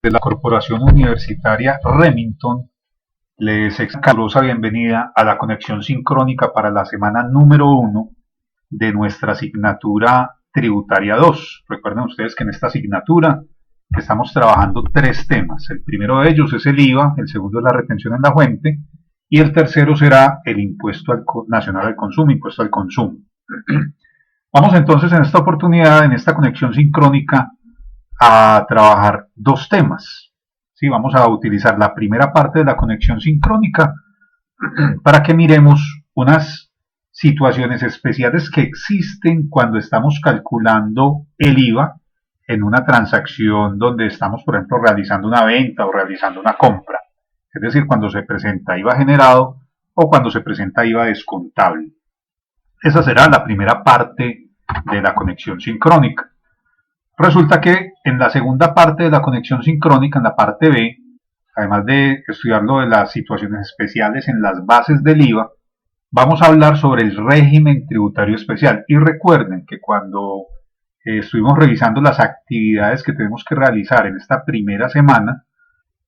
de la Corporación Universitaria Remington les extiendo una calurosa bienvenida a la conexión sincrónica para la semana número 1 de nuestra asignatura tributaria 2. Recuerden ustedes que en esta asignatura estamos trabajando 3 temas. El primero de ellos es el IVA, el segundo es la retención en la fuente y el tercero será el impuesto nacional al consumo, impuesto al consumo. Vamos entonces en esta oportunidad, en esta conexión sincrónica, a trabajar 2 temas. ¿Sí? Vamos a utilizar la primera parte de la conexión sincrónica para que miremos unas situaciones especiales que existen cuando estamos calculando el IVA en una transacción donde estamos, por ejemplo, realizando una venta o realizando una compra. Es decir, cuando se presenta IVA generado o cuando se presenta IVA descontable. Esa será la primera parte de la conexión sincrónica. Resulta que en la segunda parte de la conexión sincrónica, en la parte B, además de estudiar lo de las situaciones especiales en las bases del IVA, vamos a hablar sobre el régimen tributario especial. Y recuerden que cuando estuvimos revisando las actividades que tenemos que realizar en esta primera semana,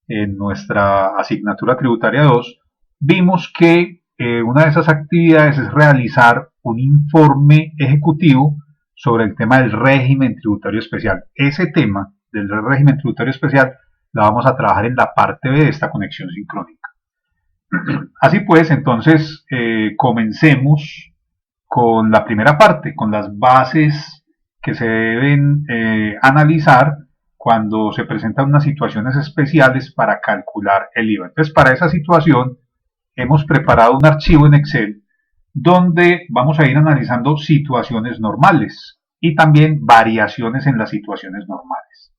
en nuestra asignatura tributaria 2, vimos que una de esas actividades es realizar un informe ejecutivo sobre el tema del régimen tributario especial. Ese tema del régimen tributario especial lo vamos a trabajar en la parte B de esta conexión sincrónica. Así pues, entonces comencemos con la primera parte, con las bases que se deben analizar cuando se presentan unas situaciones especiales para calcular el IVA. Entonces, para esa situación hemos preparado un archivo en Excel donde vamos a ir analizando situaciones normales y también variaciones en las situaciones normales.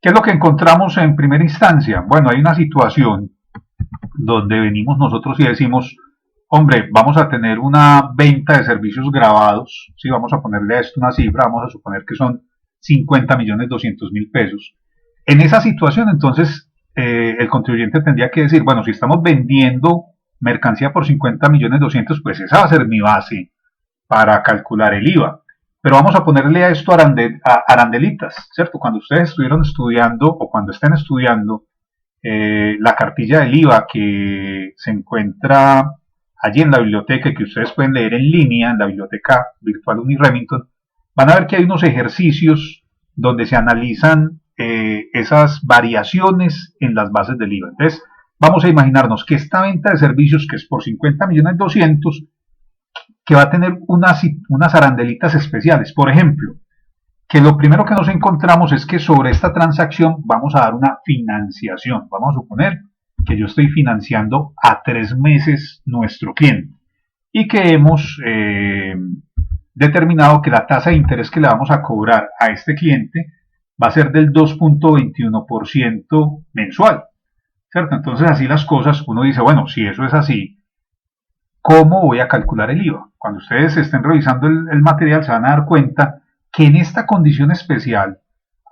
¿Qué es lo que encontramos en primera instancia? Bueno, hay una situación donde venimos nosotros y decimos, hombre, vamos a tener una venta de servicios grabados, ¿sí? Vamos a ponerle a esto una cifra, vamos a suponer que son 50.200.000 pesos. En esa situación, entonces, el contribuyente tendría que decir, bueno, si estamos vendiendo mercancía por 50.200.000, pues esa va a ser mi base para calcular el IVA. Pero vamos a ponerle a esto arandelitas, ¿cierto? Cuando ustedes estuvieron estudiando o cuando estén estudiando la cartilla del IVA que se encuentra allí en la biblioteca y que ustedes pueden leer en línea en la biblioteca virtual Uniremington, van a ver que hay unos ejercicios donde se analizan esas variaciones en las bases del IVA. Entonces, vamos a imaginarnos que esta venta de servicios, que es por 50.200.000, que va a tener unas arandelitas especiales. Por ejemplo, que lo primero que nos encontramos es que sobre esta transacción vamos a dar una financiación. Vamos a suponer que yo estoy financiando a 3 meses nuestro cliente y que hemos determinado que la tasa de interés que le vamos a cobrar a este cliente va a ser del 2.21% mensual, ¿cierto? Entonces, así las cosas, uno dice, bueno, si eso es así, ¿cómo voy a calcular el IVA? Cuando ustedes estén revisando el material se van a dar cuenta que en esta condición especial,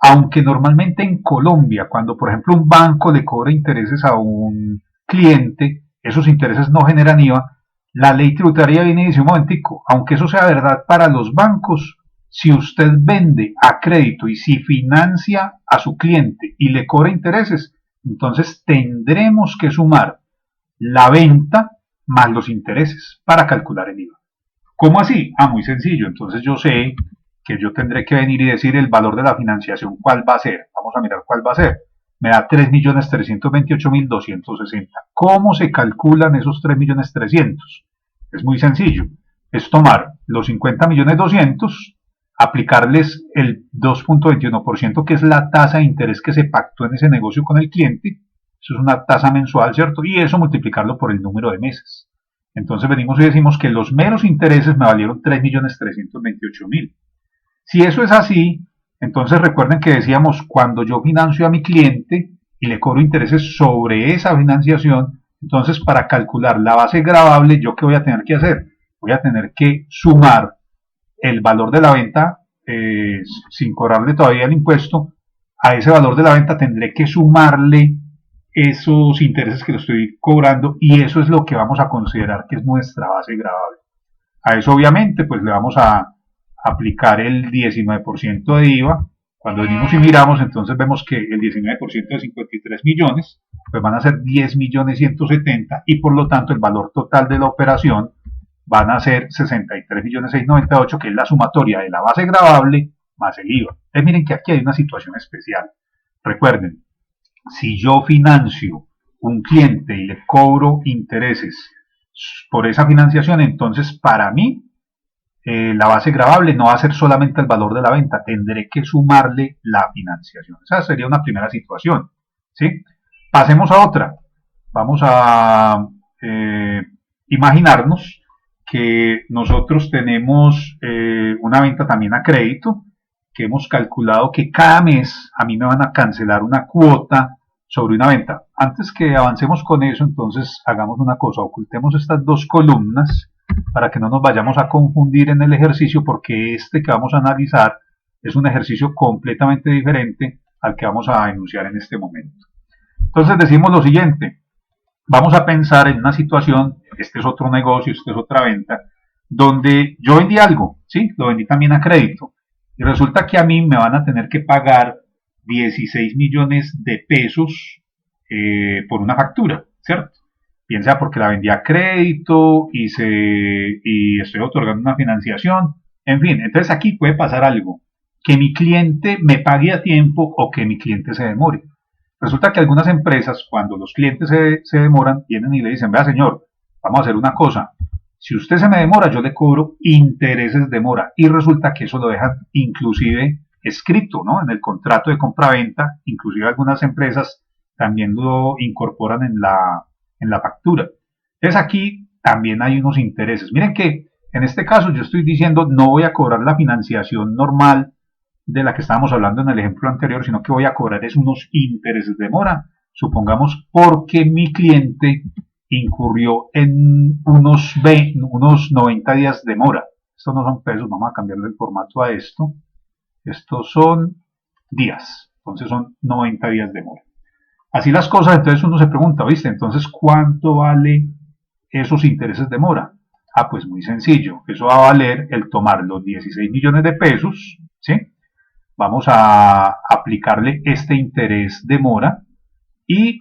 aunque normalmente en Colombia, cuando por ejemplo un banco le cobra intereses a un cliente, esos intereses no generan IVA, la ley tributaria viene y dice, un momentico, aunque eso sea verdad para los bancos, si usted vende a crédito y si financia a su cliente y le cobra intereses, entonces tendremos que sumar la venta más los intereses para calcular el IVA. ¿Cómo así? Ah, muy sencillo. Entonces yo sé que yo tendré que venir y decir el valor de la financiación, ¿cuál va a ser? Vamos a mirar cuál va a ser. Me da 3.328.260. ¿Cómo se calculan esos 3.300.000? Es muy sencillo. Es tomar los 50.200.000, aplicarles el 2.21%, que es la tasa de interés que se pactó en ese negocio con el cliente. Eso es una tasa mensual, ¿cierto? Y eso multiplicarlo por el número de meses. Entonces venimos y decimos que los meros intereses me valieron 3.328.000. Si eso es así, entonces recuerden que decíamos, cuando yo financio a mi cliente y le cobro intereses sobre esa financiación, entonces para calcular la base gravable, ¿yo qué voy a tener que hacer? Voy a tener que sumar el valor de la venta, sin cobrarle todavía el impuesto. A ese valor de la venta tendré que sumarle esos intereses que lo estoy cobrando y eso es lo que vamos a considerar que es nuestra base gravable. A eso obviamente pues le vamos a aplicar el 19% de IVA Cuando venimos y miramos, entonces vemos que el 19% de 53 millones, pues van a ser 10 millones 170 y por lo tanto el valor total de la operación van a ser 63 millones 698, que es la sumatoria de la base gravable más el IVA. Entonces miren que aquí hay una situación especial. Recuerden, si yo financio un cliente y le cobro intereses por esa financiación, entonces para mí la base gravable no va a ser solamente el valor de la venta, tendré que sumarle la financiación. Esa sería una primera situación. ¿Sí? Pasemos a otra. Vamos a imaginarnos que nosotros tenemos una venta también a crédito, que hemos calculado que cada mes a mí me van a cancelar una cuota sobre una venta. Antes que avancemos con eso, entonces hagamos una cosa, ocultemos estas dos columnas para que no nos vayamos a confundir en el ejercicio, porque este que vamos a analizar es un ejercicio completamente diferente al que vamos a enunciar en este momento. Entonces decimos lo siguiente, vamos a pensar en una situación, este es otro negocio, esta es otra venta, donde yo vendí algo, ¿sí? Lo vendí también a crédito, y resulta que a mí me van a tener que pagar 16 millones de pesos por una factura, ¿cierto? Bien sea porque la vendí a crédito y estoy otorgando una financiación, en fin, entonces aquí puede pasar algo, que mi cliente me pague a tiempo o que mi cliente se demore. Resulta que algunas empresas, cuando los clientes se demoran, vienen y le dicen, vea señor, vamos a hacer una cosa, si usted se me demora, yo le cobro intereses de mora, y resulta que eso lo dejan inclusive escrito, ¿no? En el contrato de compra-venta, inclusive algunas empresas también lo incorporan en la factura. Entonces aquí también hay unos intereses. Miren que en este caso yo estoy diciendo no voy a cobrar la financiación normal de la que estábamos hablando en el ejemplo anterior, sino que voy a cobrar es unos intereses de mora, supongamos porque mi cliente incurrió en unos 90 días de mora. Estos no son pesos, vamos a cambiarle el formato a esto. Estos son días, entonces son 90 días de mora. Así las cosas, entonces uno se pregunta, ¿viste? Entonces, ¿cuánto vale esos intereses de mora? Ah, pues muy sencillo, eso va a valer el tomar los 16 millones de pesos, ¿sí? Vamos a aplicarle este interés de mora y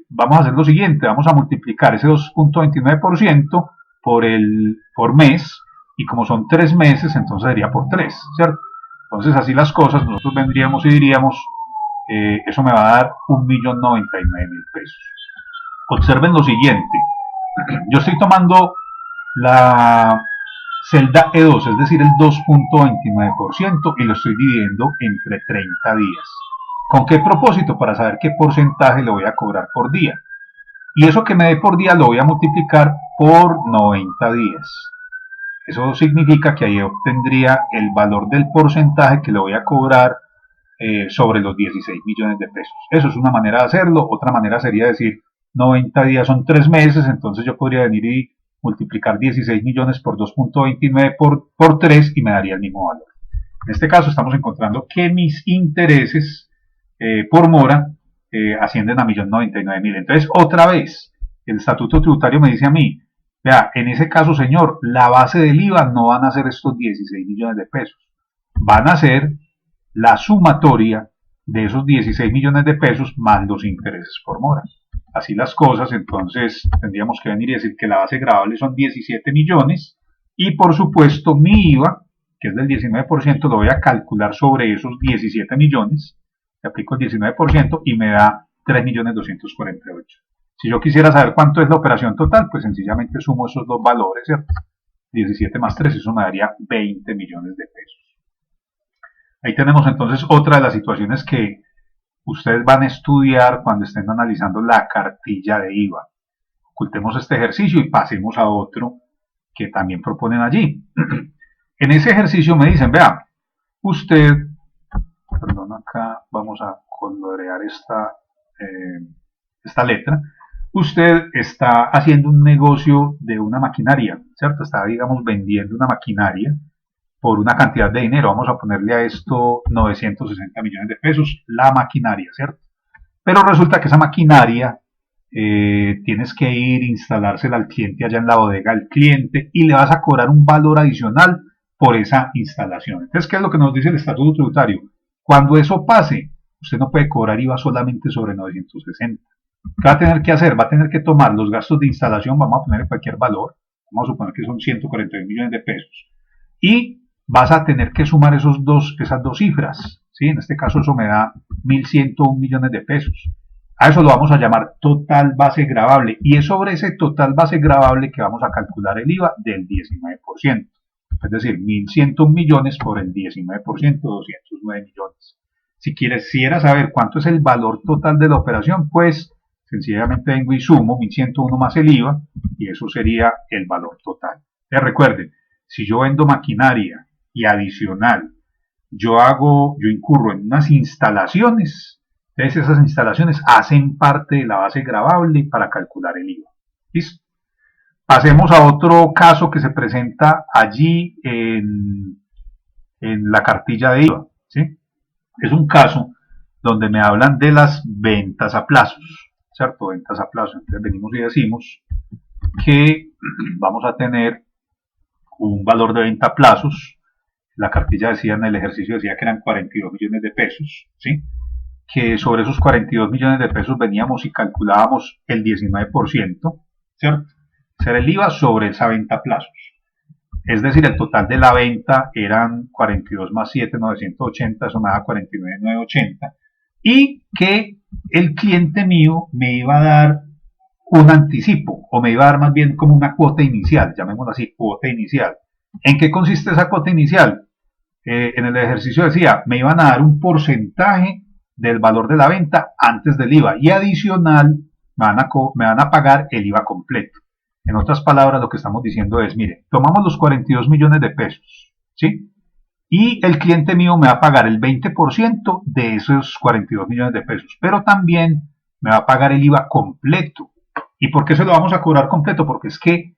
vamos a hacer lo siguiente, vamos a multiplicar ese 2.29% por mes, y como son 3 meses, entonces sería por 3, ¿cierto? Entonces así las cosas, nosotros vendríamos y diríamos, eso me va a dar 1.099.000 pesos. Observen lo siguiente, yo estoy tomando la celda E2, es decir, el 2.29%, y lo estoy dividiendo entre 30 días. ¿Con qué propósito? Para saber qué porcentaje le voy a cobrar por día. Y eso que me dé por día lo voy a multiplicar por 90 días. Eso significa que ahí obtendría el valor del porcentaje que le voy a cobrar sobre los 16 millones de pesos. Eso es una manera de hacerlo. Otra manera sería decir 90 días son 3 meses, entonces yo podría venir y multiplicar 16 millones por 2.29 por 3 y me daría el mismo valor. En este caso estamos encontrando que mis intereses por mora ascienden a 1.099.000. Entonces, otra vez, el estatuto tributario me dice a mí, vea, en ese caso, señor, la base del IVA no van a ser estos 16 millones de pesos, van a ser la sumatoria de esos 16 millones de pesos más los intereses por mora. Así las cosas, entonces tendríamos que venir y decir que la base gravable son 17 millones y por supuesto mi IVA, que es del 19%, lo voy a calcular sobre esos 17 millones, le aplico el 19% y me da 3.248.000. Si yo quisiera saber cuánto es la operación total, pues sencillamente sumo esos dos valores, ¿cierto? 17 más 3, eso me daría 20 millones de pesos. Ahí tenemos entonces otra de las situaciones que ustedes van a estudiar cuando estén analizando la cartilla de IVA. Ocultemos este ejercicio y pasemos a otro que también proponen allí. En ese ejercicio me dicen, vea, usted, perdón, acá vamos a colorear esta letra, usted está haciendo un negocio de una maquinaria, ¿cierto? Está, digamos, vendiendo una maquinaria por una cantidad de dinero, vamos a ponerle a esto 960 millones de pesos, la maquinaria, ¿cierto? Pero resulta que esa maquinaria tienes que ir a instalársela al cliente allá en la bodega del cliente y le vas a cobrar un valor adicional por esa instalación. Entonces, ¿qué es lo que nos dice el estatuto tributario? Cuando eso pase, usted no puede cobrar IVA solamente sobre 960. ¿Qué va a tener que hacer? Va a tener que tomar los gastos de instalación, vamos a poner cualquier valor, vamos a suponer que son 141 millones de pesos, y vas a tener que sumar esas dos cifras, ¿sí? En este caso eso me da 1.101 millones de pesos. A eso lo vamos a llamar total base gravable, y es sobre ese total base gravable que vamos a calcular el IVA del 19%. Es decir, 1.101 millones por el 19%, 209 millones. Si quisiera saber cuánto es el valor total de la operación, pues sencillamente vengo y sumo 1.101 más el IVA y eso sería el valor total. Recuerden, si yo vendo maquinaria y adicional yo incurro en unas instalaciones, entonces esas instalaciones hacen parte de la base gravable para calcular el IVA. ¿Listo? Pasemos a otro caso que se presenta allí en la cartilla de IVA, ¿sí? Es un caso donde me hablan de las ventas a plazos, ¿cierto? Ventas a plazos. Entonces venimos y decimos que vamos a tener un valor de venta a plazos. La cartilla decía, en el ejercicio decía que eran 42 millones de pesos, ¿sí? Que sobre esos 42 millones de pesos veníamos y calculábamos el 19%, ¿cierto? Será el IVA sobre esa venta a plazos. Es decir, el total de la venta eran 42 más 7, 980, eso me da 49, 980. Y que el cliente mío me iba a dar un anticipo, o me iba a dar más bien como una cuota inicial, llamémoslo así, cuota inicial. ¿En qué consiste esa cuota inicial? En el ejercicio decía, me iban a dar un porcentaje del valor de la venta antes del IVA y adicional me van a pagar el IVA completo. En otras palabras, lo que estamos diciendo es, mire, tomamos los 42 millones de pesos, ¿sí? Y el cliente mío me va a pagar el 20% de esos 42 millones de pesos, pero también me va a pagar el IVA completo. ¿Y por qué se lo vamos a cobrar completo? Porque es que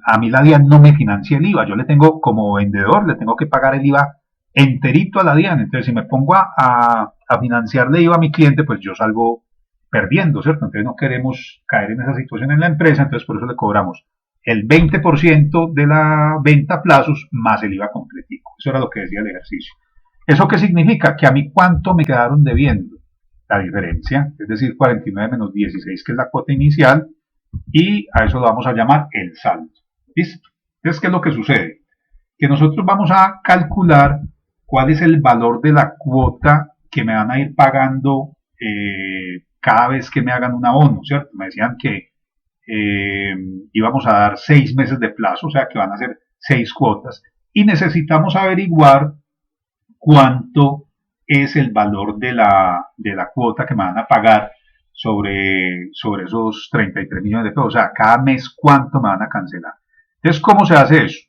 a mí la DIAN no me financia el IVA, yo le tengo como vendedor, le tengo que pagar el IVA enterito a la DIAN, entonces si me pongo a financiarle IVA a mi cliente, pues yo salgo perdiendo, ¿cierto? Entonces no queremos caer en esa situación en la empresa, entonces por eso le cobramos el 20% de la venta a plazos más el IVA completico. Eso era lo que decía el ejercicio. ¿Eso qué significa? Que a mí cuánto me quedaron debiendo. La diferencia, es decir, 49 menos 16, que es la cuota inicial, y a eso lo vamos a llamar el saldo. ¿Listo? Entonces, ¿qué es lo que sucede? Que nosotros vamos a calcular cuál es el valor de la cuota que me van a ir pagando cada vez que me hagan un abono, ¿cierto? Me decían que íbamos a dar 6 meses de plazo, o sea que van a ser 6 cuotas, y necesitamos averiguar cuánto es el valor de la cuota que me van a pagar sobre esos 33 millones de pesos, o sea, cada mes cuánto me van a cancelar. Entonces, ¿cómo se hace eso?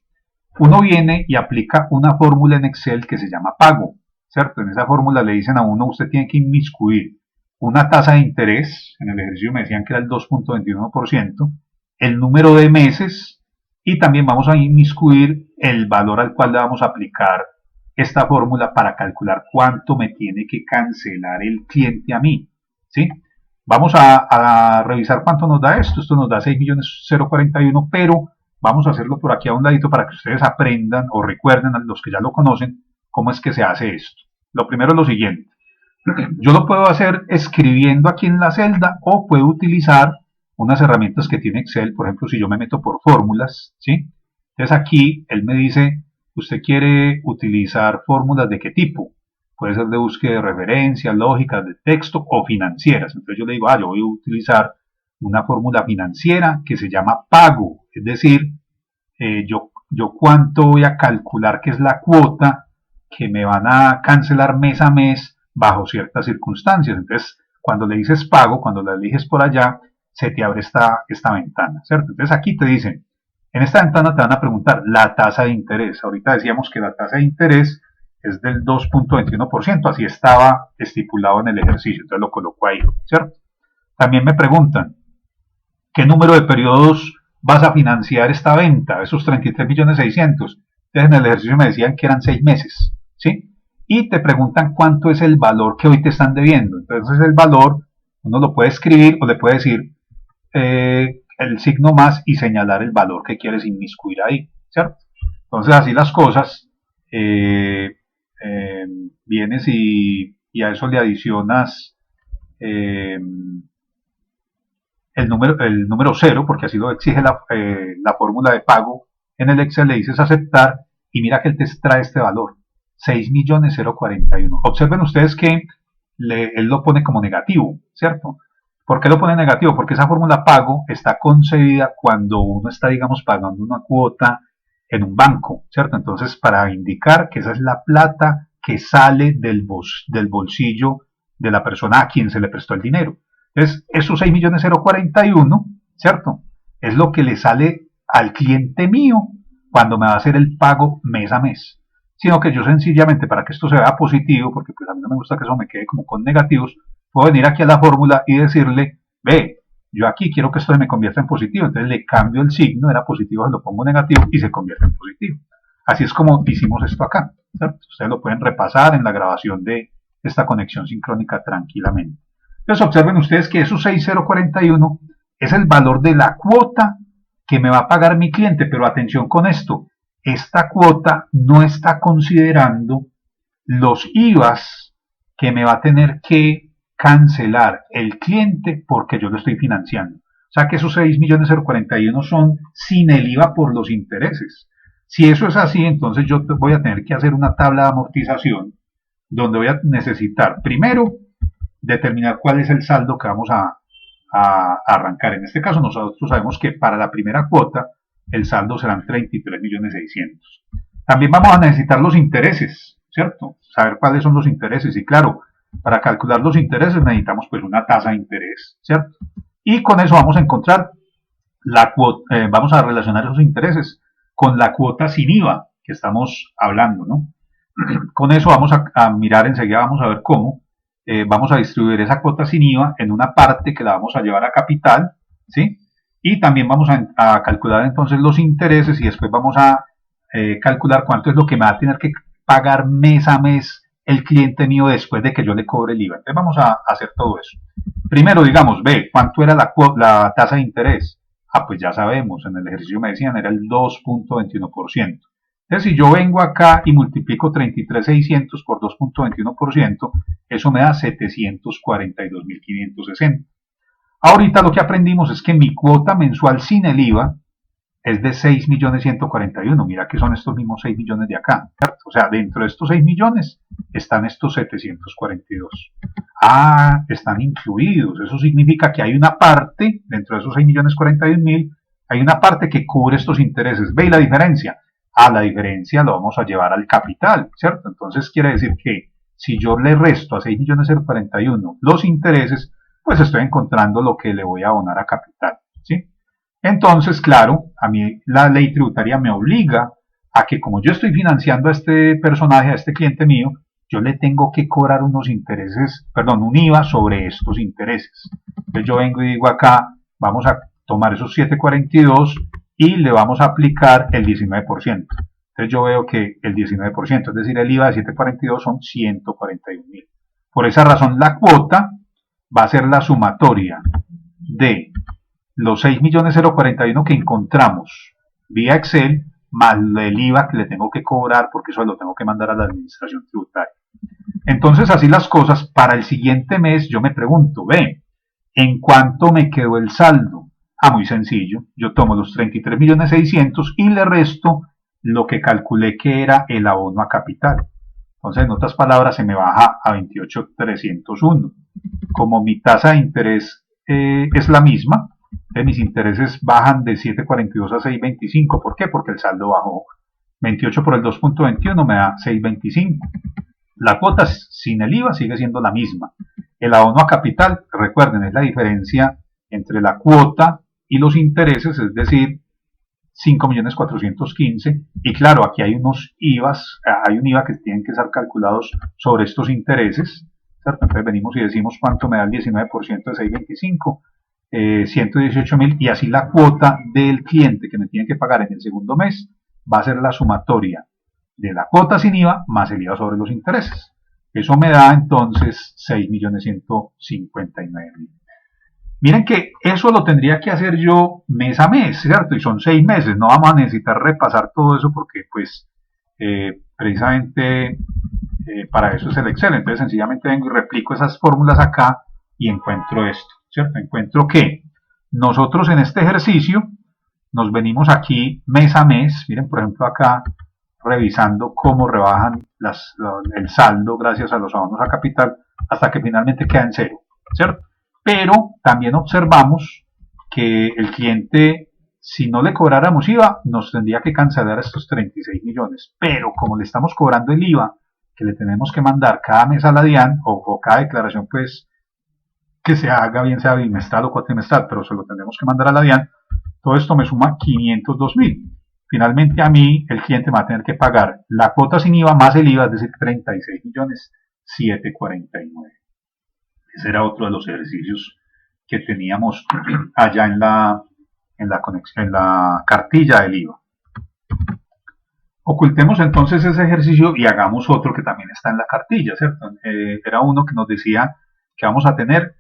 Uno viene y aplica una fórmula en Excel que se llama pago, ¿cierto? En esa fórmula le dicen a uno, usted tiene que inmiscuir una tasa de interés, en el ejercicio me decían que era el 2.21%, el número de meses, y también vamos a inmiscuir el valor al cual le vamos a aplicar esta fórmula para calcular cuánto me tiene que cancelar el cliente a mí, ¿sí? Vamos a revisar cuánto nos da esto. Esto nos da 6.041.041, pero vamos a hacerlo por aquí a un ladito para que ustedes aprendan o recuerden a los que ya lo conocen cómo es que se hace esto. Lo primero es lo siguiente. Yo lo puedo hacer escribiendo aquí en la celda o puedo utilizar unas herramientas que tiene Excel. Por ejemplo, si yo me meto por fórmulas, ¿sí? Entonces aquí él me dice, ¿usted quiere utilizar fórmulas de qué tipo? Puede ser de búsqueda de referencias, lógicas, de texto o financieras. Entonces yo le digo, yo voy a utilizar una fórmula financiera que se llama pago. Es decir, yo cuánto voy a calcular que es la cuota que me van a cancelar mes a mes bajo ciertas circunstancias. Entonces, cuando le dices pago, cuando la eliges por allá, se te abre esta ventana, ¿cierto? Entonces aquí te dicen, en esta ventana te van a preguntar la tasa de interés. Ahorita decíamos que la tasa de interés es del 2.21%, así estaba estipulado en el ejercicio, entonces lo coloco ahí, ¿cierto? También me preguntan, ¿qué número de periodos vas a financiar esta venta? Esos 33.600.000. Entonces en el ejercicio me decían que eran 6 meses, ¿sí? Y te preguntan cuánto es el valor que hoy te están debiendo. Entonces el valor uno lo puede escribir o le puede decir el signo más y señalar el valor que quieres inmiscuir ahí, ¿cierto? Entonces así las cosas, vienes y a eso le adicionas eh, el número cero, porque así lo exige la fórmula de pago. En el Excel le dices aceptar y mira que él te extrae este valor, 6.041.041. Observen ustedes que él lo pone como negativo, ¿cierto? ¿Por qué lo pone negativo? Porque esa fórmula pago está concebida cuando uno está, digamos, pagando una cuota en un banco, ¿cierto? Entonces, para indicar que esa es la plata que sale del bolsillo de la persona a quien se le prestó el dinero. Entonces, esos 6.041.041, ¿cierto? Es lo que le sale al cliente mío cuando me va a hacer el pago mes a mes. Sino que yo sencillamente, para que esto se vea positivo, porque pues a mí no me gusta que eso me quede como con negativos, puedo venir aquí a la fórmula y decirle, ve, yo aquí quiero que esto se me convierta en positivo, entonces le cambio el signo, era positivo, lo pongo negativo y se convierte en positivo. Así es como hicimos esto acá, ¿cierto? Ustedes lo pueden repasar en la grabación de esta conexión sincrónica tranquilamente. Entonces observen ustedes que esos 6.041 es el valor de la cuota que me va a pagar mi cliente, pero atención con esto, esta cuota no está considerando los IVAs que me va a tener que cancelar el cliente porque yo lo estoy financiando. O sea que esos 6.041.041 son sin el IVA por los intereses. Si eso es así, entonces yo voy a tener que hacer una tabla de amortización donde voy a necesitar primero determinar cuál es el saldo que vamos a arrancar. En este caso nosotros sabemos que para la primera cuota el saldo serán 33.600.000. También vamos a necesitar los intereses, ¿cierto? Saber cuáles son los intereses. Y claro, para calcular los intereses necesitamos pues una tasa de interés, ¿cierto? Y con eso vamos a encontrar la cuota, vamos a relacionar esos intereses con la cuota sin IVA que estamos hablando, ¿no? Con eso vamos a mirar enseguida, vamos a ver cómo vamos a distribuir esa cuota sin IVA en una parte que la vamos a llevar a capital, ¿sí? Y también vamos a calcular entonces los intereses y después vamos a calcular cuánto es lo que me va a tener que pagar mes a mes el cliente mío después de que yo le cobre el IVA. Entonces vamos a hacer todo eso. Primero, digamos, ve, ¿cuánto era la tasa de interés? Ah, pues ya sabemos, en el ejercicio me decían, era el 2.21%. Entonces, si yo vengo acá y multiplico 33.600 por 2.21%, eso me da 742.560. Ahorita lo que aprendimos es que mi cuota mensual sin el IVA es de 6.141.000. Mira que son estos mismos 6 millones de acá, ¿cierto? O sea, dentro de estos 6 millones están estos 742. Ah, están incluidos. Eso significa que hay una parte, dentro de esos 6.041.000, hay una parte que cubre estos intereses. ¿Veis la diferencia? Ah, la diferencia lo vamos a llevar al capital, ¿cierto? Entonces quiere decir que si yo le resto a 6.041.041 los intereses, pues estoy encontrando lo que le voy a abonar a capital, ¿sí? Entonces, claro, a mí la ley tributaria me obliga a que como yo estoy financiando a este personaje, a este cliente mío, yo le tengo que cobrar unos intereses, perdón, un IVA sobre estos intereses. Entonces yo vengo y digo acá, vamos a tomar esos 742 y le vamos a aplicar el 19%. Entonces yo veo que el 19%, es decir, el IVA de 742 son 141.000. Por esa razón, la cuota va a ser la sumatoria de los 6.041.041 que encontramos vía Excel más el IVA que le tengo que cobrar porque eso lo tengo que mandar a la administración tributaria. Entonces, así las cosas, para el siguiente mes yo me pregunto, ve, ¿en cuánto me quedó el saldo? Ah, muy sencillo, yo tomo los 33.600.000 y le resto lo que calculé que era el abono a capital. Entonces, en otras palabras, se me baja a 28.301. Como mi tasa de interés es la misma, mis intereses bajan de 7.42 a 6.25. ¿Por qué? Porque el saldo bajó. 28 por el 2.21 me da 6.25. La cuota sin el IVA sigue siendo la misma. El abono a capital, recuerden, es la diferencia entre la cuota y los intereses, es decir, 5.415.000. Y claro, aquí hay unos IVAs, hay un IVA que tienen que ser calculados sobre estos intereses, ¿cierto? Entonces venimos y decimos cuánto me da el 19% de 6.25, 118.000, y así la cuota del cliente que me tiene que pagar en el segundo mes va a ser la sumatoria de la cuota sin IVA más el IVA sobre los intereses. Eso me da entonces 6.159.000. Miren que eso lo tendría que hacer yo mes a mes, ¿cierto? Y son 6 meses, no vamos a necesitar repasar todo eso porque pues precisamente para eso es el Excel. Entonces sencillamente vengo y replico esas fórmulas acá y encuentro esto, ¿cierto? Encuentro que nosotros en este ejercicio nos venimos aquí mes a mes, miren por ejemplo acá, revisando cómo rebajan el saldo gracias a los abonos a capital hasta que finalmente queda en cero, ¿cierto? Pero también observamos que el cliente, si no le cobráramos IVA, nos tendría que cancelar estos 36 millones. Pero como le estamos cobrando el IVA, que le tenemos que mandar cada mes a la DIAN, o cada declaración, pues, que se haga, bien sea bimestral o cuatrimestral, pero se lo tenemos que mandar a la DIAN, todo esto me suma 502.000. Finalmente a mí, el cliente me va a tener que pagar la cuota sin IVA más el IVA, es decir, 36 millones 749. Ese era otro de los ejercicios que teníamos allá en la cartilla del IVA. Ocultemos entonces ese ejercicio y hagamos otro que también está en la cartilla, ¿cierto? Era uno que nos decía que vamos a tener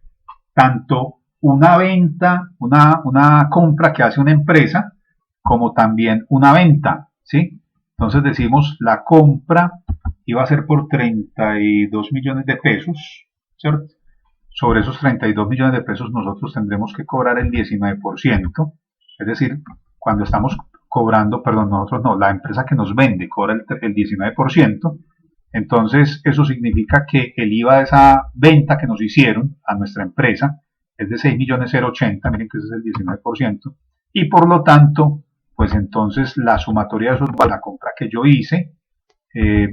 tanto una venta, una compra que hace una empresa, como también una venta, ¿sí? Entonces decimos la compra iba a ser por 32 millones de pesos, ¿cierto? Sobre esos 32 millones de pesos nosotros tendremos que cobrar el 19%, es decir, cuando estamos cobrando, perdón, nosotros no, la empresa que nos vende cobra el 19%, entonces eso significa que el IVA de esa venta que nos hicieron a nuestra empresa es de 6.080.000, miren que ese es el 19%, y por lo tanto, pues entonces la sumatoria de esos, la compra que yo hice,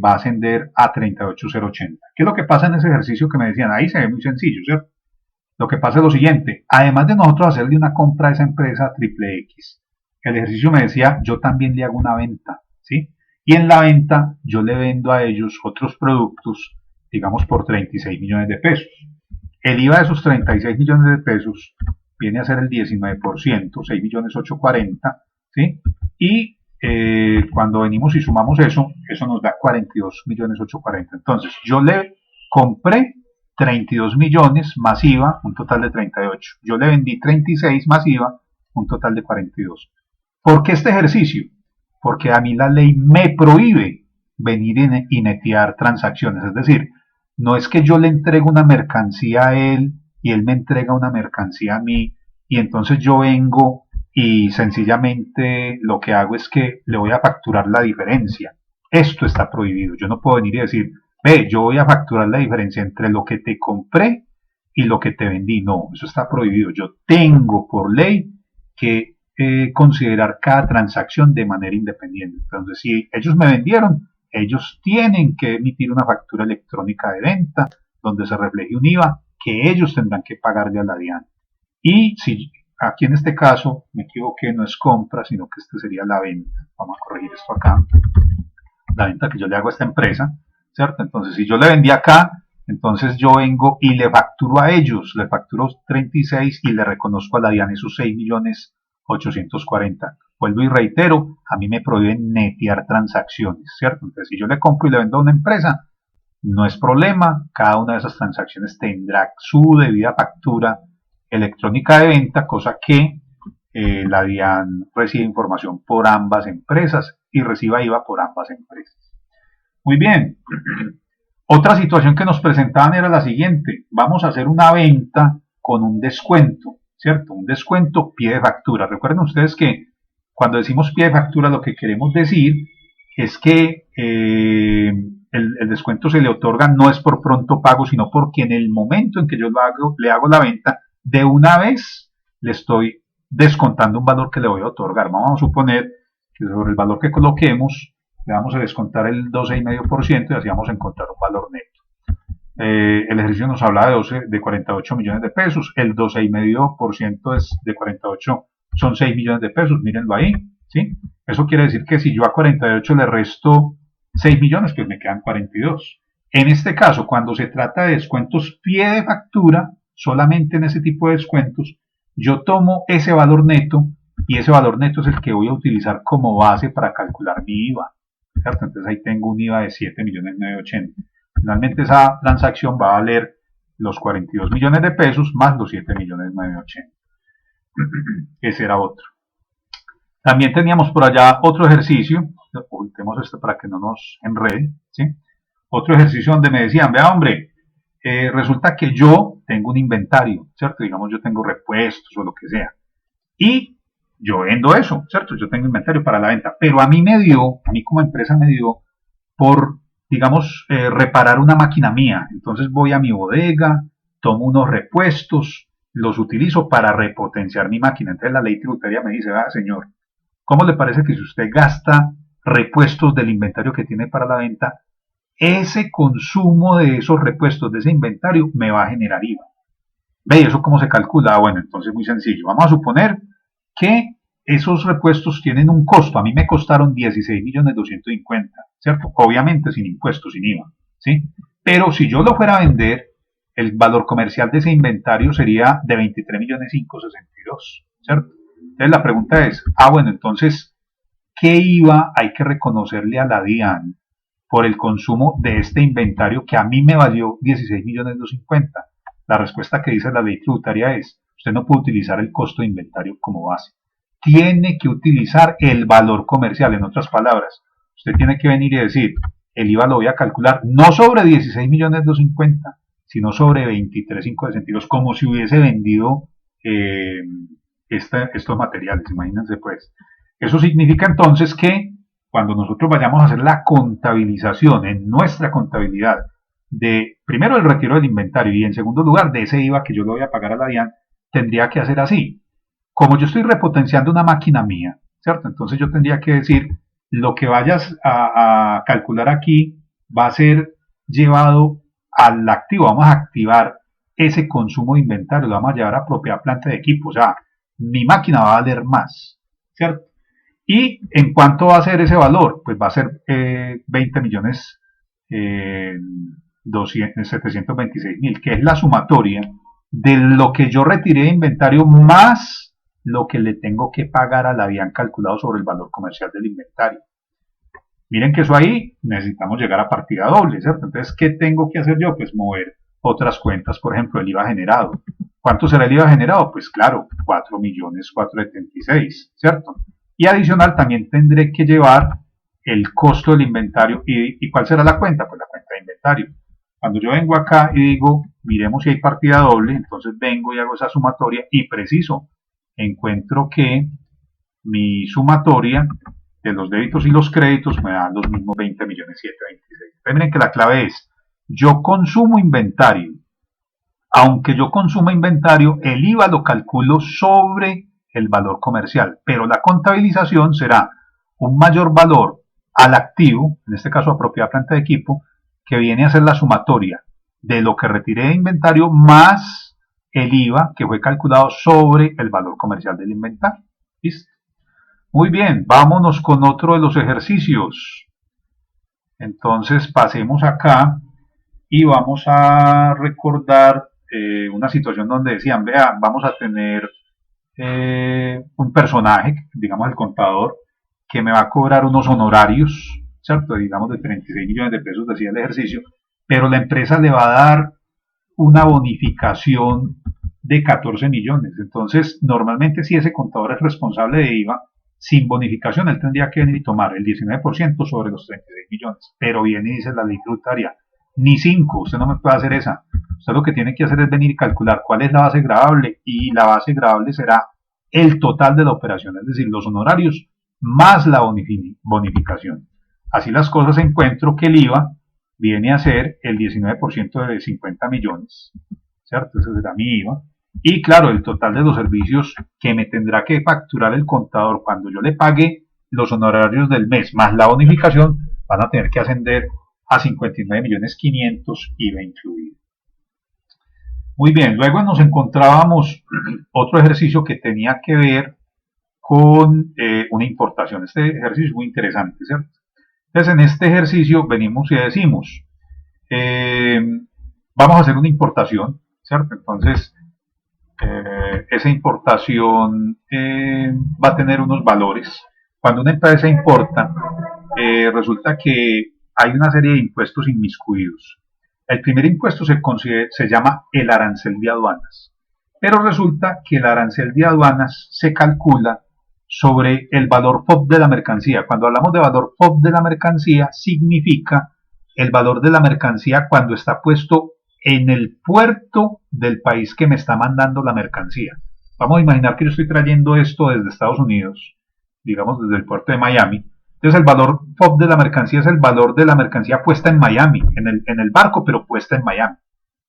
va a ascender a 38.080. ¿Qué es lo que pasa en ese ejercicio que me decían? Ahí se ve muy sencillo, ¿cierto? Lo que pasa es lo siguiente, además de nosotros hacerle una compra a esa empresa triple X, el ejercicio me decía, yo también le hago una venta, ¿sí? Y en la venta yo le vendo a ellos otros productos, digamos por 36 millones de pesos. El IVA de esos 36 millones de pesos viene a ser el 19%, 6.840.000, ¿sí? Y cuando venimos y sumamos eso, eso nos da 42.840.000. Entonces, yo le compré 32 millones más IVA, un total de 38. Yo le vendí 36 más IVA, un total de 42. ¿Por qué este ejercicio? Porque a mí la ley me prohíbe venir y netear transacciones. Es decir, no es que yo le entregue una mercancía a él y él me entrega una mercancía a mí y entonces yo vengo y sencillamente lo que hago es que le voy a facturar la diferencia. Esto está prohibido. Yo no puedo venir y decir, ve, yo voy a facturar la diferencia entre lo que te compré y lo que te vendí. No, eso está prohibido. Yo tengo por ley que considerar cada transacción de manera independiente. Entonces, si ellos me vendieron, ellos tienen que emitir una factura electrónica de venta donde se refleje un IVA que ellos tendrán que pagarle a la DIAN. Y si aquí en este caso me equivoqué, no es compra, sino que este sería la venta. Vamos a corregir esto acá. La venta que yo le hago a esta empresa, ¿cierto? Entonces, si yo le vendí acá, entonces yo vengo y le facturo a ellos, le facturo 36 y le reconozco a la DIAN esos 6.840.000. Vuelvo y reitero, a mí me prohíben netear transacciones, ¿cierto? Entonces, si yo le compro y le vendo a una empresa, no es problema, cada una de esas transacciones tendrá su debida factura electrónica de venta, cosa que la DIAN recibe información por ambas empresas y reciba IVA por ambas empresas. Muy bien. Otra situación que nos presentaban era la siguiente. Vamos a hacer una venta con un descuento, ¿cierto? Un descuento pie de factura. Recuerden ustedes que cuando decimos pie de factura lo que queremos decir es que el descuento se le otorga no es por pronto pago, sino porque en el momento en que yo le hago la venta, de una vez le estoy descontando un valor que le voy a otorgar. Vamos a suponer que sobre el valor que coloquemos le vamos a descontar el 12,5% y así vamos a encontrar un valor neto. El ejercicio nos habla de 48 millones de pesos, el 12,5% es de 48, son 6 millones de pesos, mírenlo ahí, ¿sí? Eso quiere decir que si yo a 48 le resto 6 millones, pues me quedan 42. En este caso, cuando se trata de descuentos pie de factura, solamente en ese tipo de descuentos, yo tomo ese valor neto y ese valor neto es el que voy a utilizar como base para calcular mi IVA, ¿cierto? Entonces ahí tengo un IVA de 7.980.000. Finalmente esa transacción va a valer los 42 millones de pesos más los 7.980.000. Ese era otro. También teníamos por allá otro ejercicio, ocultemos esto para que no nos enrede, ¿sí? Otro ejercicio donde me decían, vea hombre, resulta que yo tengo un inventario, ¿cierto? Digamos yo tengo repuestos o lo que sea, y yo vendo eso, ¿cierto? Yo tengo inventario para la venta, pero a mí como empresa me dio por, digamos, reparar una máquina mía. Entonces voy a mi bodega, tomo unos repuestos, los utilizo para repotenciar mi máquina. Entonces la ley tributaria me dice, ah, señor, ¿cómo le parece que si usted gasta repuestos del inventario que tiene para la venta, ese consumo de esos repuestos, de ese inventario, me va a generar IVA? ¿Ve? ¿Eso cómo se calcula? Ah, bueno, entonces muy sencillo. Vamos a suponer que esos repuestos tienen un costo. A mí me costaron 16.250.000, ¿cierto? Obviamente sin impuestos, sin IVA, ¿sí? Pero si yo lo fuera a vender, el valor comercial de ese inventario sería de 23.562.000, ¿cierto? Entonces la pregunta es, bueno, entonces, ¿qué IVA hay que reconocerle a la DIAN por el consumo de este inventario que a mí me valió 16.250.000? La respuesta que dice la ley tributaria es, usted no puede utilizar el costo de inventario como base. Tiene que utilizar el valor comercial. En otras palabras, usted tiene que venir y decir, el IVA lo voy a calcular no sobre 16.250.000, sino sobre 23.562.000, como si hubiese vendido estos materiales. Imagínense pues. Eso significa entonces que cuando nosotros vayamos a hacer la contabilización en nuestra contabilidad de, primero, el retiro del inventario y en segundo lugar de ese IVA que yo le voy a pagar a la DIAN, tendría que hacer así. Como yo estoy repotenciando una máquina mía, ¿cierto? Entonces yo tendría que decir, lo que vayas a calcular aquí va a ser llevado al activo. Vamos a activar ese consumo de inventario, lo vamos a llevar a propiedad planta de equipo. O sea, mi máquina va a valer más, ¿cierto? ¿Y en cuánto va a ser ese valor? Pues va a ser 20 millones 726.000, que es la sumatoria de lo que yo retiré de inventario más lo que le tengo que pagar a la DIAN calculado sobre el valor comercial del inventario. Miren que eso ahí necesitamos llegar a partida doble, ¿cierto? Entonces, ¿qué tengo que hacer yo? Pues mover otras cuentas, por ejemplo, el IVA generado. ¿Cuánto será el IVA generado? Pues claro, 4.476.000, ¿cierto? Y adicional también tendré que llevar el costo del inventario. ¿Y cuál será la cuenta? Pues la cuenta de inventario. Cuando yo vengo acá y digo, miremos si hay partida doble, entonces vengo y hago esa sumatoria y preciso, encuentro que mi sumatoria de los débitos y los créditos me da los mismos 20.726.000. Miren que la clave es, yo consumo inventario. Aunque yo consuma inventario, el IVA lo calculo sobre el valor comercial, pero la contabilización será un mayor valor al activo, en este caso a propiedad planta de equipo, que viene a ser la sumatoria de lo que retiré de inventario más el IVA que fue calculado sobre el valor comercial del inventario. ¿Listo? Muy bien, vámonos con otro de los ejercicios. Entonces pasemos acá y vamos a recordar una situación donde decían, vea, vamos a tener un personaje, digamos el contador, que me va a cobrar unos honorarios, ¿cierto? Digamos de 36 millones de pesos, decía el ejercicio, pero la empresa le va a dar una bonificación de 14 millones. Entonces, normalmente si ese contador es responsable de IVA, sin bonificación, él tendría que venir y tomar el 19% sobre los 36 millones. Pero viene y dice la ley tributaria, ni 5, usted no me puede hacer esa. Usted lo que tiene que hacer es venir y calcular cuál es la base gravable, y la base gravable será el total de la operación, es decir, los honorarios más la bonificación. Así las cosas, encuentro que el IVA viene a ser el 19% de 50 millones, ¿cierto? Ese será mi IVA. Y claro, el total de los servicios que me tendrá que facturar el contador cuando yo le pague los honorarios del mes más la bonificación van a tener que ascender a 59.500.000 IVA incluido. Muy bien, luego nos encontrábamos otro ejercicio que tenía que ver con una importación. Este ejercicio es muy interesante, ¿cierto? Entonces, en este ejercicio venimos y decimos, vamos a hacer una importación, ¿cierto? Entonces, esa importación va a tener unos valores. Cuando una empresa importa, resulta que hay una serie de impuestos inmiscuidos. El primer impuesto se llama el arancel de aduanas, pero resulta que el arancel de aduanas se calcula sobre el valor FOB de la mercancía. Cuando hablamos de valor FOB de la mercancía, significa el valor de la mercancía cuando está puesto en el puerto del país que me está mandando la mercancía. Vamos a imaginar que yo estoy trayendo esto desde Estados Unidos, digamos desde el puerto de Miami. Entonces el valor FOB de la mercancía es el valor de la mercancía puesta en Miami, en el barco, pero puesta en Miami.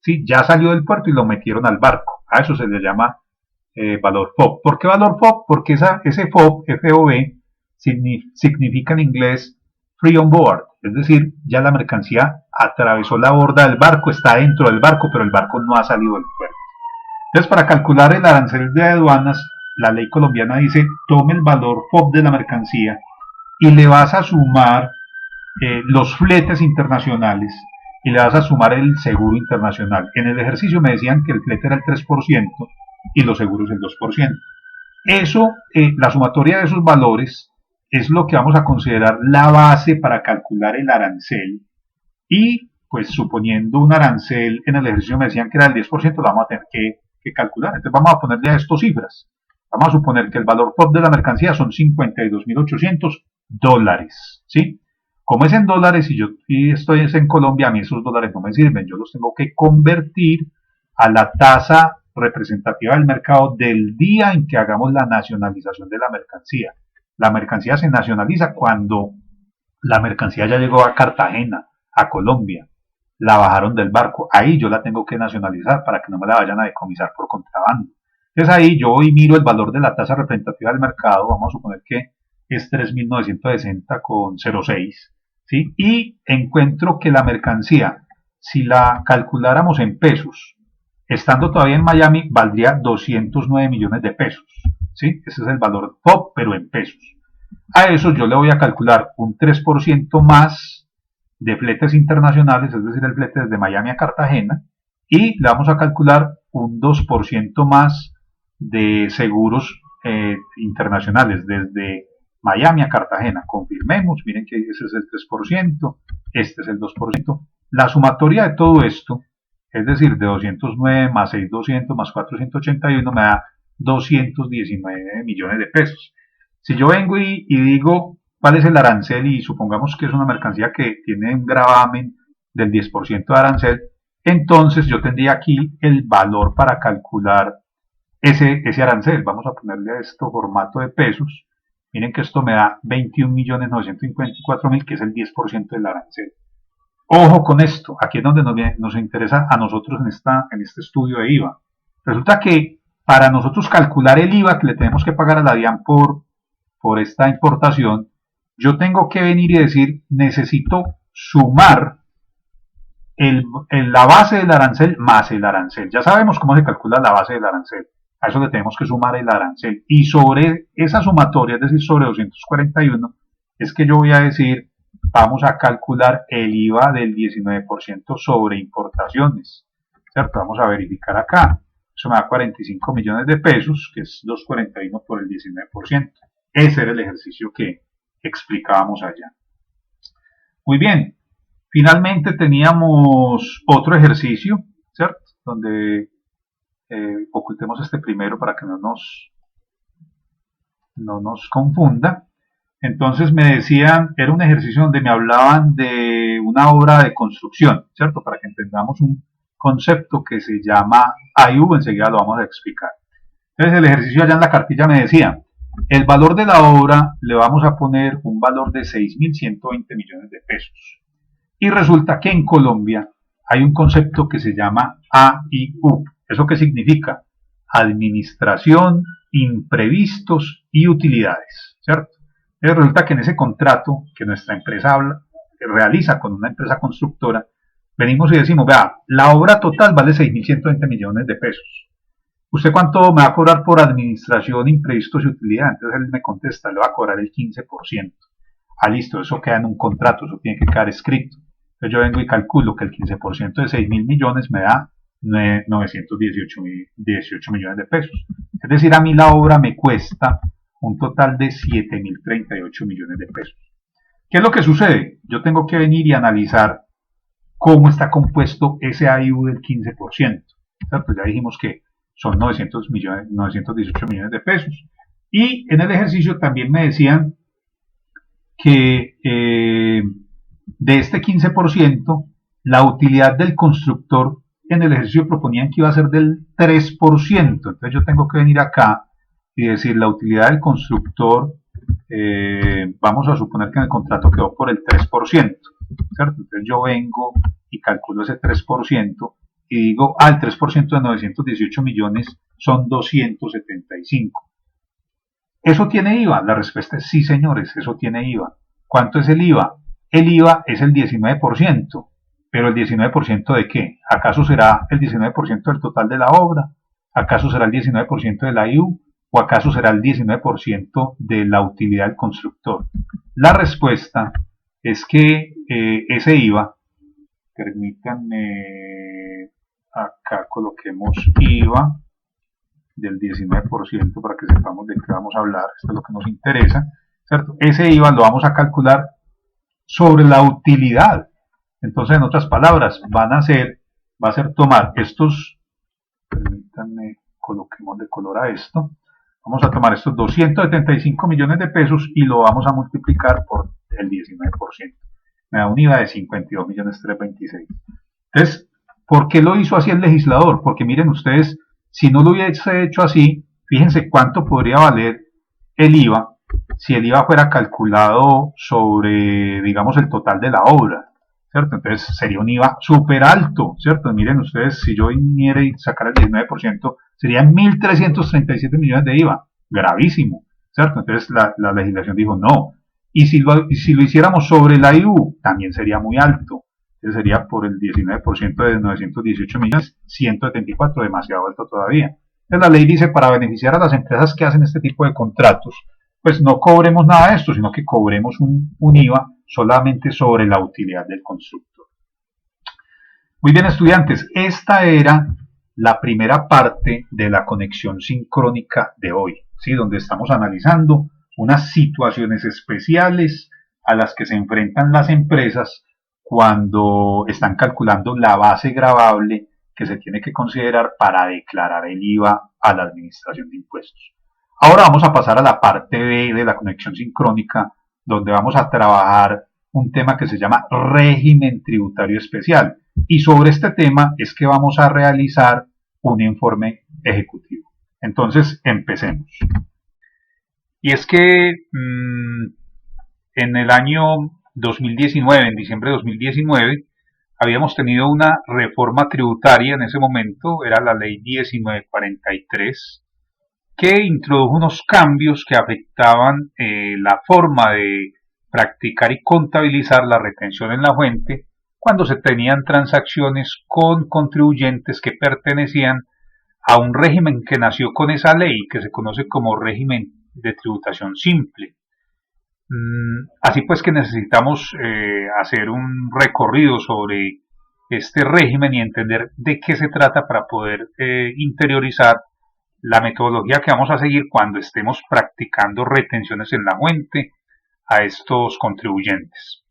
¿Sí? Ya salió del puerto y lo metieron al barco. A eso se le llama valor FOB. ¿Por qué valor FOB? Porque ese FOB, FOB, significa en inglés free on board, es decir, ya la mercancía atravesó la borda del barco, está dentro del barco, pero el barco no ha salido del puerto. Entonces, para calcular el arancel de aduanas, la ley colombiana dice, tome el valor FOB de la mercancía y le vas a sumar los fletes internacionales y le vas a sumar el seguro internacional. En el ejercicio me decían que el flete era el 3% y los seguros el 2%. Eso, la sumatoria de esos valores es lo que vamos a considerar la base para calcular el arancel. Y pues suponiendo un arancel, en el ejercicio me decían que era el 10%, lo vamos a tener que calcular. Entonces vamos a ponerle a esto cifras. Vamos a suponer que el valor FOB de la mercancía son $52.800, ¿sí? Como es en dólares y yo estoy en Colombia, a mí esos dólares no me sirven, yo los tengo que convertir a la tasa representativa del mercado del día en que hagamos la nacionalización de la mercancía. La mercancía se nacionaliza cuando la mercancía ya llegó a Cartagena, a Colombia, la bajaron del barco, ahí yo la tengo que nacionalizar para que no me la vayan a decomisar por contrabando. Entonces ahí yo voy y miro el valor de la tasa representativa del mercado, vamos a suponer que es 3.960,06, ¿sí? Y encuentro que la mercancía, si la calculáramos en pesos, estando todavía en Miami, valdría 209 millones de pesos, ¿sí? Ese es el valor FOB, pero en pesos. A eso yo le voy a calcular un 3% más de fletes internacionales, es decir, el flete desde Miami a Cartagena, y le vamos a calcular un 2% más de seguros internacionales desde Miami a Cartagena. Confirmemos, miren que ese es el 3%, este es el 2%. La sumatoria de todo esto, es decir, de 209 más 6,200 más 481 me da 219 millones de pesos. Si yo vengo y digo cuál es el arancel y supongamos que es una mercancía que tiene un gravamen del 10% de arancel, entonces yo tendría aquí el valor para calcular ese arancel. Vamos a ponerle a esto formato de pesos. Miren que esto me da 21.954.000, que es el 10% del arancel. Ojo con esto, aquí es donde nos interesa a nosotros en este estudio de IVA. Resulta que para nosotros calcular el IVA que le tenemos que pagar a la DIAN por esta importación, yo tengo que venir y decir, necesito sumar la base del arancel más el arancel. Ya sabemos cómo se calcula la base del arancel. A eso le tenemos que sumar el arancel. Y sobre esa sumatoria, es decir, sobre 241, es que yo voy a decir, vamos a calcular el IVA del 19% sobre importaciones. ¿Cierto? Vamos a verificar acá. Eso me da 45 millones de pesos, que es 241 por el 19%. Ese era el ejercicio que explicábamos allá. Muy bien. Finalmente teníamos otro ejercicio, ¿cierto? Donde ocultemos este primero para que no nos confunda. Entonces me decían, era un ejercicio donde me hablaban de una obra de construcción, ¿cierto? Para que entendamos un concepto que se llama AIU, enseguida lo vamos a explicar. Entonces el ejercicio allá en la cartilla me decía, el valor de la obra le vamos a poner un valor de 6.120 millones de pesos. Y resulta que en Colombia hay un concepto que se llama AIU. ¿Eso qué significa? Administración, imprevistos y utilidades, ¿cierto? Entonces resulta que en ese contrato que nuestra empresa realiza con una empresa constructora, venimos y decimos, vea, la obra total vale 6.120 millones de pesos. ¿Usted cuánto me va a cobrar por administración, imprevistos y utilidades? Entonces él me contesta, le va a cobrar el 15%. Ah, listo, eso queda en un contrato, eso tiene que quedar escrito. Entonces yo vengo y calculo que el 15% de 6.000 millones me da 918 millones de pesos. Es decir, a mí la obra me cuesta un total de 7.038 millones de pesos. ¿Qué es lo que sucede? Yo tengo que venir y analizar cómo está compuesto ese AIU del 15%. ¿Cierto? Ya dijimos que son 918 millones de pesos. Y en el ejercicio también me decían que de este 15%, la utilidad del constructor en el ejercicio proponían que iba a ser del 3%. Entonces yo tengo que venir acá y decir la utilidad del constructor, vamos a suponer que en el contrato quedó por el 3%, ¿cierto? Entonces yo vengo y calculo ese 3% y digo, el 3% de 918 millones son 275. ¿Eso tiene IVA? La respuesta es sí, señores, eso tiene IVA. ¿Cuánto es el IVA? El IVA es el 19%. ¿Pero el 19% de qué? ¿Acaso será el 19% del total de la obra? ¿Acaso será el 19% de la IU? ¿O acaso será el 19% de la utilidad del constructor? La respuesta es que ese IVA, permítanme, acá coloquemos IVA del 19% para que sepamos de qué vamos a hablar, esto es lo que nos interesa, ¿cierto? Ese IVA lo vamos a calcular sobre la utilidad. Entonces, en otras palabras, va a ser tomar estos, permítanme, coloquemos de color a esto, vamos a tomar estos 275 millones de pesos y lo vamos a multiplicar por el 19%. Me da un IVA de 52.326.000. Entonces, ¿por qué lo hizo así el legislador? Porque miren ustedes, si no lo hubiese hecho así, fíjense cuánto podría valer el IVA si el IVA fuera calculado sobre, digamos, el total de la obra, ¿cierto? Entonces sería un IVA súper alto, ¿cierto? Miren ustedes, si yo viniera y sacara el 19%, serían 1.337 millones de IVA, gravísimo, ¿cierto? Entonces la legislación dijo no. Y si lo hiciéramos sobre la IU, también sería muy alto. Entonces sería por el 19% de 918 millones, 174, demasiado alto todavía. Entonces la ley dice, para beneficiar a las empresas que hacen este tipo de contratos, pues no cobremos nada de esto, sino que cobremos un IVA solamente sobre la utilidad del constructor. Muy bien, estudiantes, esta era la primera parte de la conexión sincrónica de hoy, ¿sí? Donde estamos analizando unas situaciones especiales a las que se enfrentan las empresas cuando están calculando la base gravable que se tiene que considerar para declarar el IVA a la Administración de Impuestos. Ahora vamos a pasar a la parte B de la conexión sincrónica, donde vamos a trabajar un tema que se llama régimen tributario especial. Y sobre este tema es que vamos a realizar un informe ejecutivo. Entonces, empecemos. Y es que en el año 2019, en diciembre de 2019, habíamos tenido una reforma tributaria en ese momento, era la ley 1943, que introdujo unos cambios que afectaban la forma de practicar y contabilizar la retención en la fuente cuando se tenían transacciones con contribuyentes que pertenecían a un régimen que nació con esa ley, que se conoce como régimen de tributación simple. Así pues que necesitamos hacer un recorrido sobre este régimen y entender de qué se trata para poder interiorizar la metodología que vamos a seguir cuando estemos practicando retenciones en la fuente a estos contribuyentes.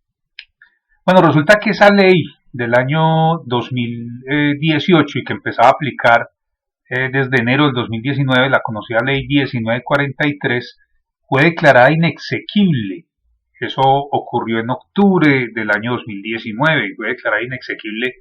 Bueno, resulta que esa ley del año 2018 y que empezaba a aplicar desde enero del 2019, la conocida ley 1943, fue declarada inexequible. Eso ocurrió en octubre del año 2019 y fue declarada inexequible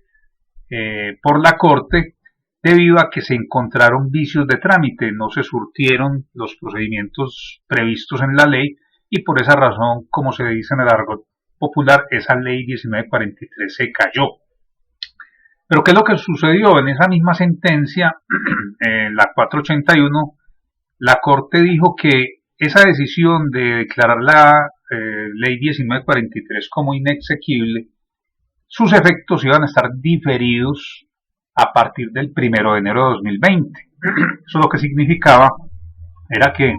por la Corte debido a que se encontraron vicios de trámite, no se surtieron los procedimientos previstos en la ley y por esa razón, como se dice en el argot popular, esa ley 1943 se cayó. Pero ¿qué es lo que sucedió? En esa misma sentencia, la 481, la Corte dijo que esa decisión de declarar la ley 1943 como inexequible, sus efectos iban a estar diferidos a partir del 1 de enero de 2020. Eso lo que significaba era que,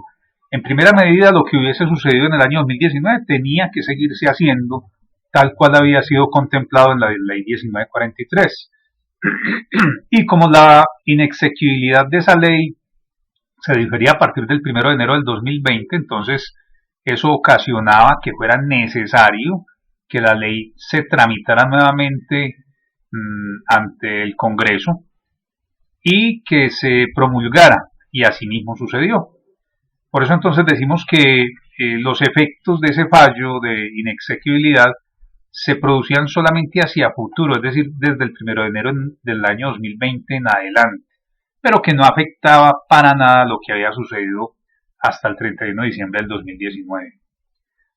en primera medida, lo que hubiese sucedido en el año 2019 tenía que seguirse haciendo tal cual había sido contemplado en la ley 1943. Y como la inexequibilidad de esa ley se difería a partir del 1 de enero del 2020, entonces eso ocasionaba que fuera necesario que la ley se tramitara nuevamente ante el Congreso y que se promulgara, y así mismo sucedió. Por eso entonces decimos que los efectos de ese fallo de inexequibilidad se producían solamente hacia futuro, es decir, desde el 1 de enero del año 2020 en adelante, pero que no afectaba para nada lo que había sucedido hasta el 31 de diciembre del 2019.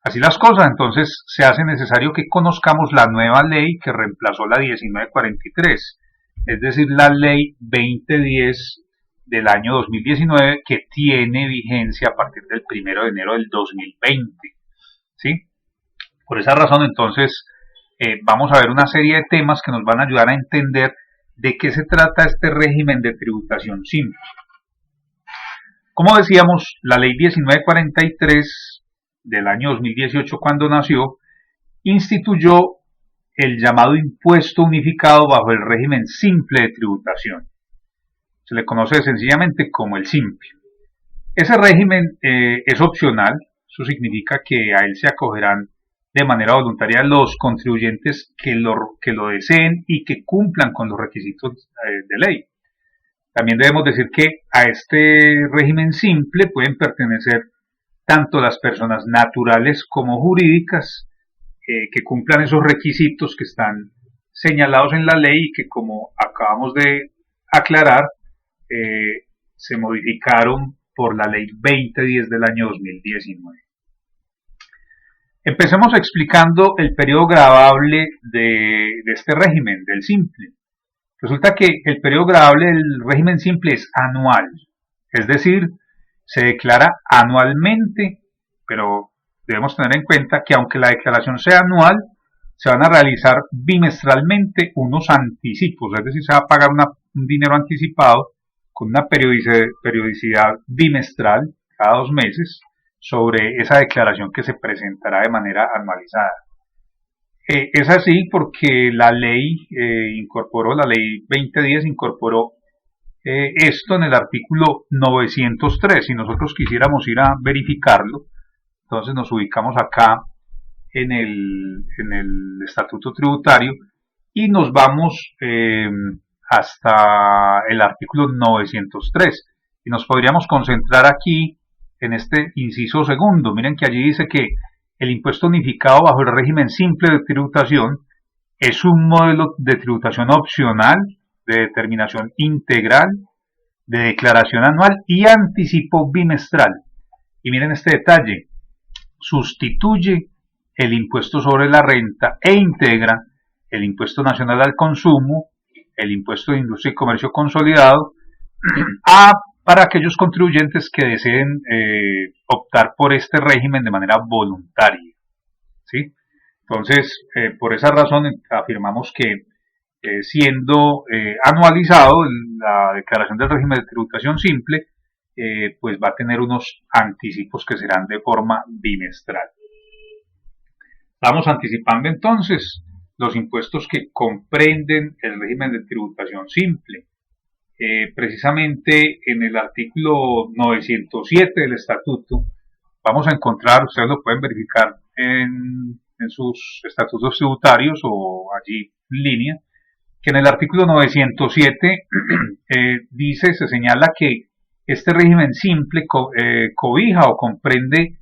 Así las cosas, entonces se hace necesario que conozcamos la nueva ley que reemplazó la 1943, es decir, la ley 2010 del año 2019 que tiene vigencia a partir del 1 de enero del 2020. ¿Sí? Por esa razón, entonces, vamos a ver una serie de temas que nos van a ayudar a entender de qué se trata este régimen de tributación simple. Como decíamos, la ley 1943 del año 2018, cuando nació, instituyó el llamado impuesto unificado bajo el régimen simple de tributación. Se le conoce sencillamente como el simple. Ese régimen es opcional, eso significa que a él se acogerán de manera voluntaria los contribuyentes que lo deseen y que cumplan con los requisitos de ley. También debemos decir que a este régimen simple pueden pertenecer tanto las personas naturales como jurídicas que cumplan esos requisitos que están señalados en la ley y que, como acabamos de aclarar, se modificaron por la ley 2010 del año 2019. Empecemos explicando el periodo gravable de este régimen, del simple. Resulta que el periodo gravable del régimen simple es anual, es decir, se declara anualmente, pero debemos tener en cuenta que aunque la declaración sea anual, se van a realizar bimestralmente unos anticipos, es decir, se va a pagar un dinero anticipado con una periodicidad bimestral, cada 2 meses, sobre esa declaración que se presentará de manera anualizada. Es así porque la ley la ley 2010 incorporó esto en el artículo 903. Si nosotros quisiéramos ir a verificarlo, entonces nos ubicamos acá en el estatuto tributario y nos vamos hasta el artículo 903 y nos podríamos concentrar aquí en este inciso segundo. Miren que allí dice que el impuesto unificado bajo el régimen simple de tributación es un modelo de tributación opcional, de determinación integral, de declaración anual y anticipo bimestral. Y miren este detalle, sustituye el impuesto sobre la renta e integra el impuesto nacional al consumo, el impuesto de industria y comercio consolidado, para aquellos contribuyentes que deseen optar por este régimen de manera voluntaria. ¿Sí? Entonces, por esa razón afirmamos que siendo anualizado la declaración del régimen de tributación simple, pues va a tener unos anticipos que serán de forma bimestral. Vamos anticipando entonces los impuestos que comprenden el régimen de tributación simple. Precisamente en el artículo 907 del estatuto vamos a encontrar, ustedes lo pueden verificar en sus estatutos tributarios o allí en línea, que en el artículo 907 se señala que este régimen simple cobija o comprende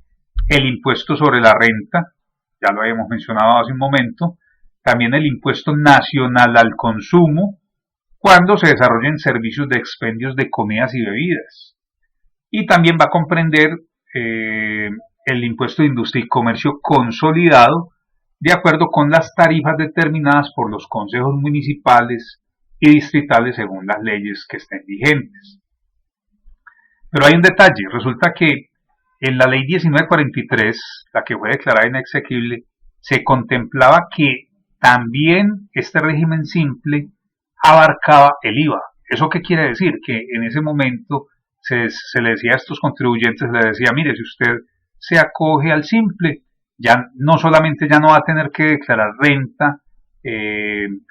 el impuesto sobre la renta, ya lo habíamos mencionado hace un momento, también el impuesto nacional al consumo, cuando se desarrollen servicios de expendios de comidas y bebidas. Y también va a comprender el impuesto de industria y comercio consolidado, de acuerdo con las tarifas determinadas por los consejos municipales y distritales según las leyes que estén vigentes. Pero hay un detalle, resulta que en la ley 1943, la que fue declarada inexequible, se contemplaba que también este régimen simple abarcaba el IVA. ¿Eso qué quiere decir? Que en ese momento se le decía a estos contribuyentes, le decía, mire, si usted se acoge al simple, ya no solamente ya no va a tener que declarar renta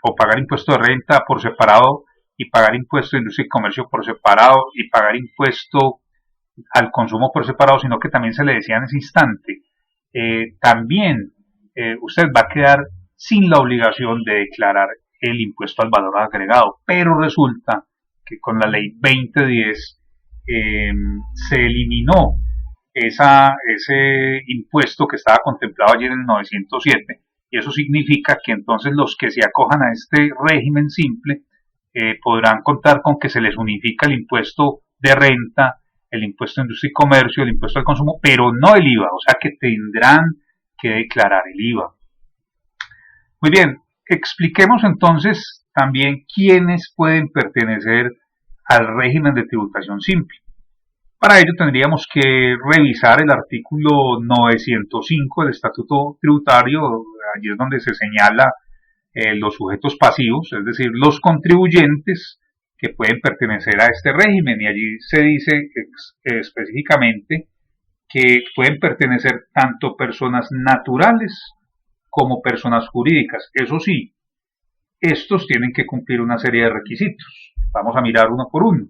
o pagar impuesto de renta por separado y pagar impuesto de industria y comercio por separado y pagar impuesto al consumo por separado, sino que también se le decía en ese instante, también usted va a quedar sin la obligación de declarar el impuesto al valor agregado, pero resulta que con la ley 2010 se eliminó ese impuesto que estaba contemplado allí en el 907, y eso significa que entonces los que se acojan a este régimen simple podrán contar con que se les unifica el impuesto de renta, el impuesto de industria y comercio, el impuesto al consumo, pero no el IVA, o sea que tendrán que declarar el IVA. Muy bien, expliquemos entonces también quiénes pueden pertenecer al régimen de tributación simple. Para ello tendríamos que revisar el artículo 905 del Estatuto Tributario, allí es donde se señala los sujetos pasivos, es decir, los contribuyentes que pueden pertenecer a este régimen, y allí se dice específicamente que pueden pertenecer tanto personas naturales como personas jurídicas. Eso sí, estos tienen que cumplir una serie de requisitos. Vamos a mirar uno por uno.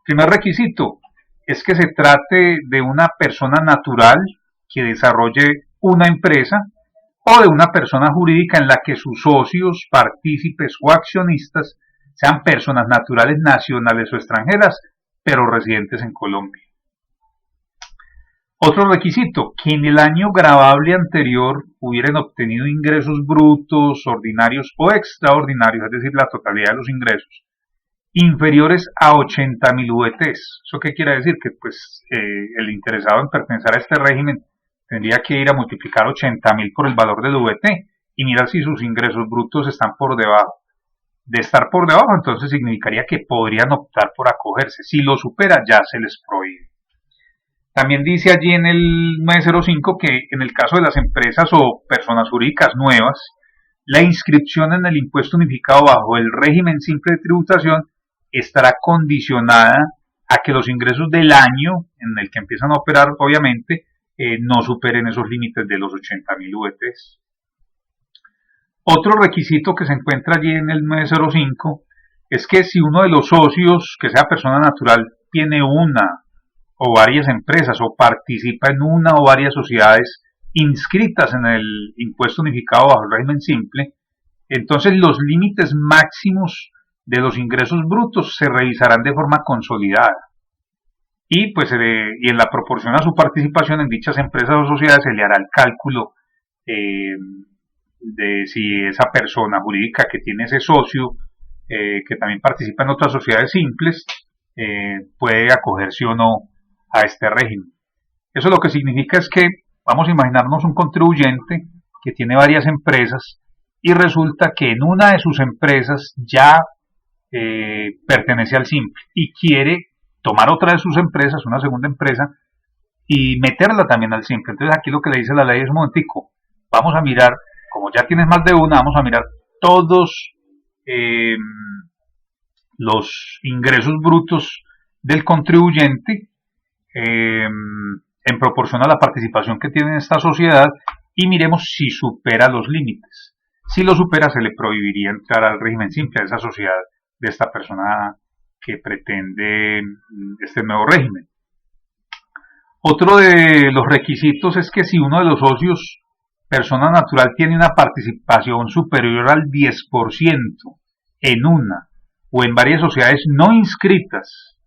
Primer requisito es que se trate de una persona natural que desarrolle una empresa o de una persona jurídica en la que sus socios, partícipes o accionistas sean personas naturales nacionales o extranjeras, pero residentes en Colombia. Otro requisito, que en el año gravable anterior hubieran obtenido ingresos brutos, ordinarios o extraordinarios, es decir, la totalidad de los ingresos, inferiores a 80.000 VTs. ¿Eso qué quiere decir? Que pues el interesado en pertenecer a este régimen tendría que ir a multiplicar 80.000 por el valor del VT y mirar si sus ingresos brutos están por debajo. De estar por debajo, entonces significaría que podrían optar por acogerse. Si lo supera, ya se les prohíbe. También dice allí en el 905 que en el caso de las empresas o personas jurídicas nuevas, la inscripción en el impuesto unificado bajo el régimen simple de tributación estará condicionada a que los ingresos del año en el que empiezan a operar, obviamente, no superen esos límites de los 80.000 VTs. Otro requisito que se encuentra allí en el 905 es que si uno de los socios, que sea persona natural, tiene una o varias empresas o participa en una o varias sociedades inscritas en el impuesto unificado bajo el régimen simple, entonces los límites máximos de los ingresos brutos se revisarán de forma consolidada y pues y en la proporción a su participación en dichas empresas o sociedades se le hará el cálculo de si esa persona jurídica que tiene ese socio que también participa en otras sociedades simples puede acogerse o no a este régimen. Eso lo que significa es que vamos a imaginarnos un contribuyente que tiene varias empresas y resulta que en una de sus empresas ya pertenece al simple y quiere tomar otra de sus empresas, una segunda empresa, y meterla también al simple. Entonces aquí lo que le dice la ley es un momentico, vamos a mirar, como ya tienes más de una, vamos a mirar todos los ingresos brutos del contribuyente en proporción a la participación que tiene en esta sociedad y miremos si supera los límites. Si lo supera, se le prohibiría entrar al régimen simple a esa sociedad de esta persona que pretende este nuevo régimen. Otro de los requisitos es que si uno de los socios, persona natural, tiene una participación superior al 10% en una o en varias sociedades no inscritas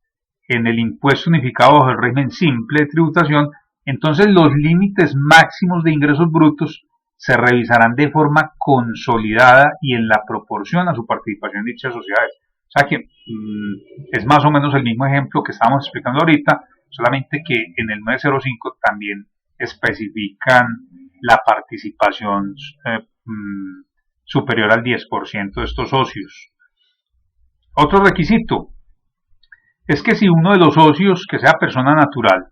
en el impuesto unificado bajo el régimen simple de tributación, entonces los límites máximos de ingresos brutos se revisarán de forma consolidada y en la proporción a su participación en dichas sociedades. O sea que es más o menos el mismo ejemplo que estábamos explicando ahorita, solamente que en el 905 también especifican la participación superior al 10% de estos socios. Otro requisito es que si uno de los socios, que sea persona natural,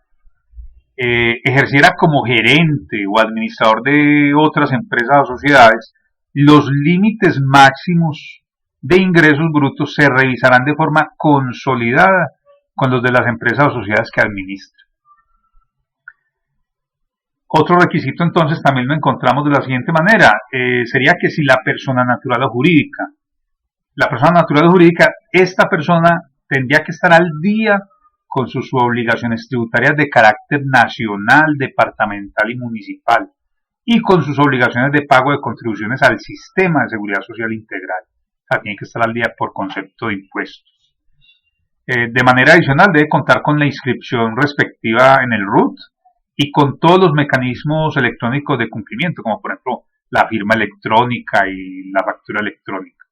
ejerciera como gerente o administrador de otras empresas o sociedades, los límites máximos de ingresos brutos se revisarán de forma consolidada con los de las empresas o sociedades que administra. Otro requisito entonces también lo encontramos de la siguiente manera, sería que si la persona natural o jurídica, esta persona tendría que estar al día con sus obligaciones tributarias de carácter nacional, departamental y municipal, y con sus obligaciones de pago de contribuciones al sistema de seguridad social integral. O sea, tiene que estar al día por concepto de impuestos. De manera adicional, debe contar con la inscripción respectiva en el RUT y con todos los mecanismos electrónicos de cumplimiento, como por ejemplo la firma electrónica y la factura electrónica.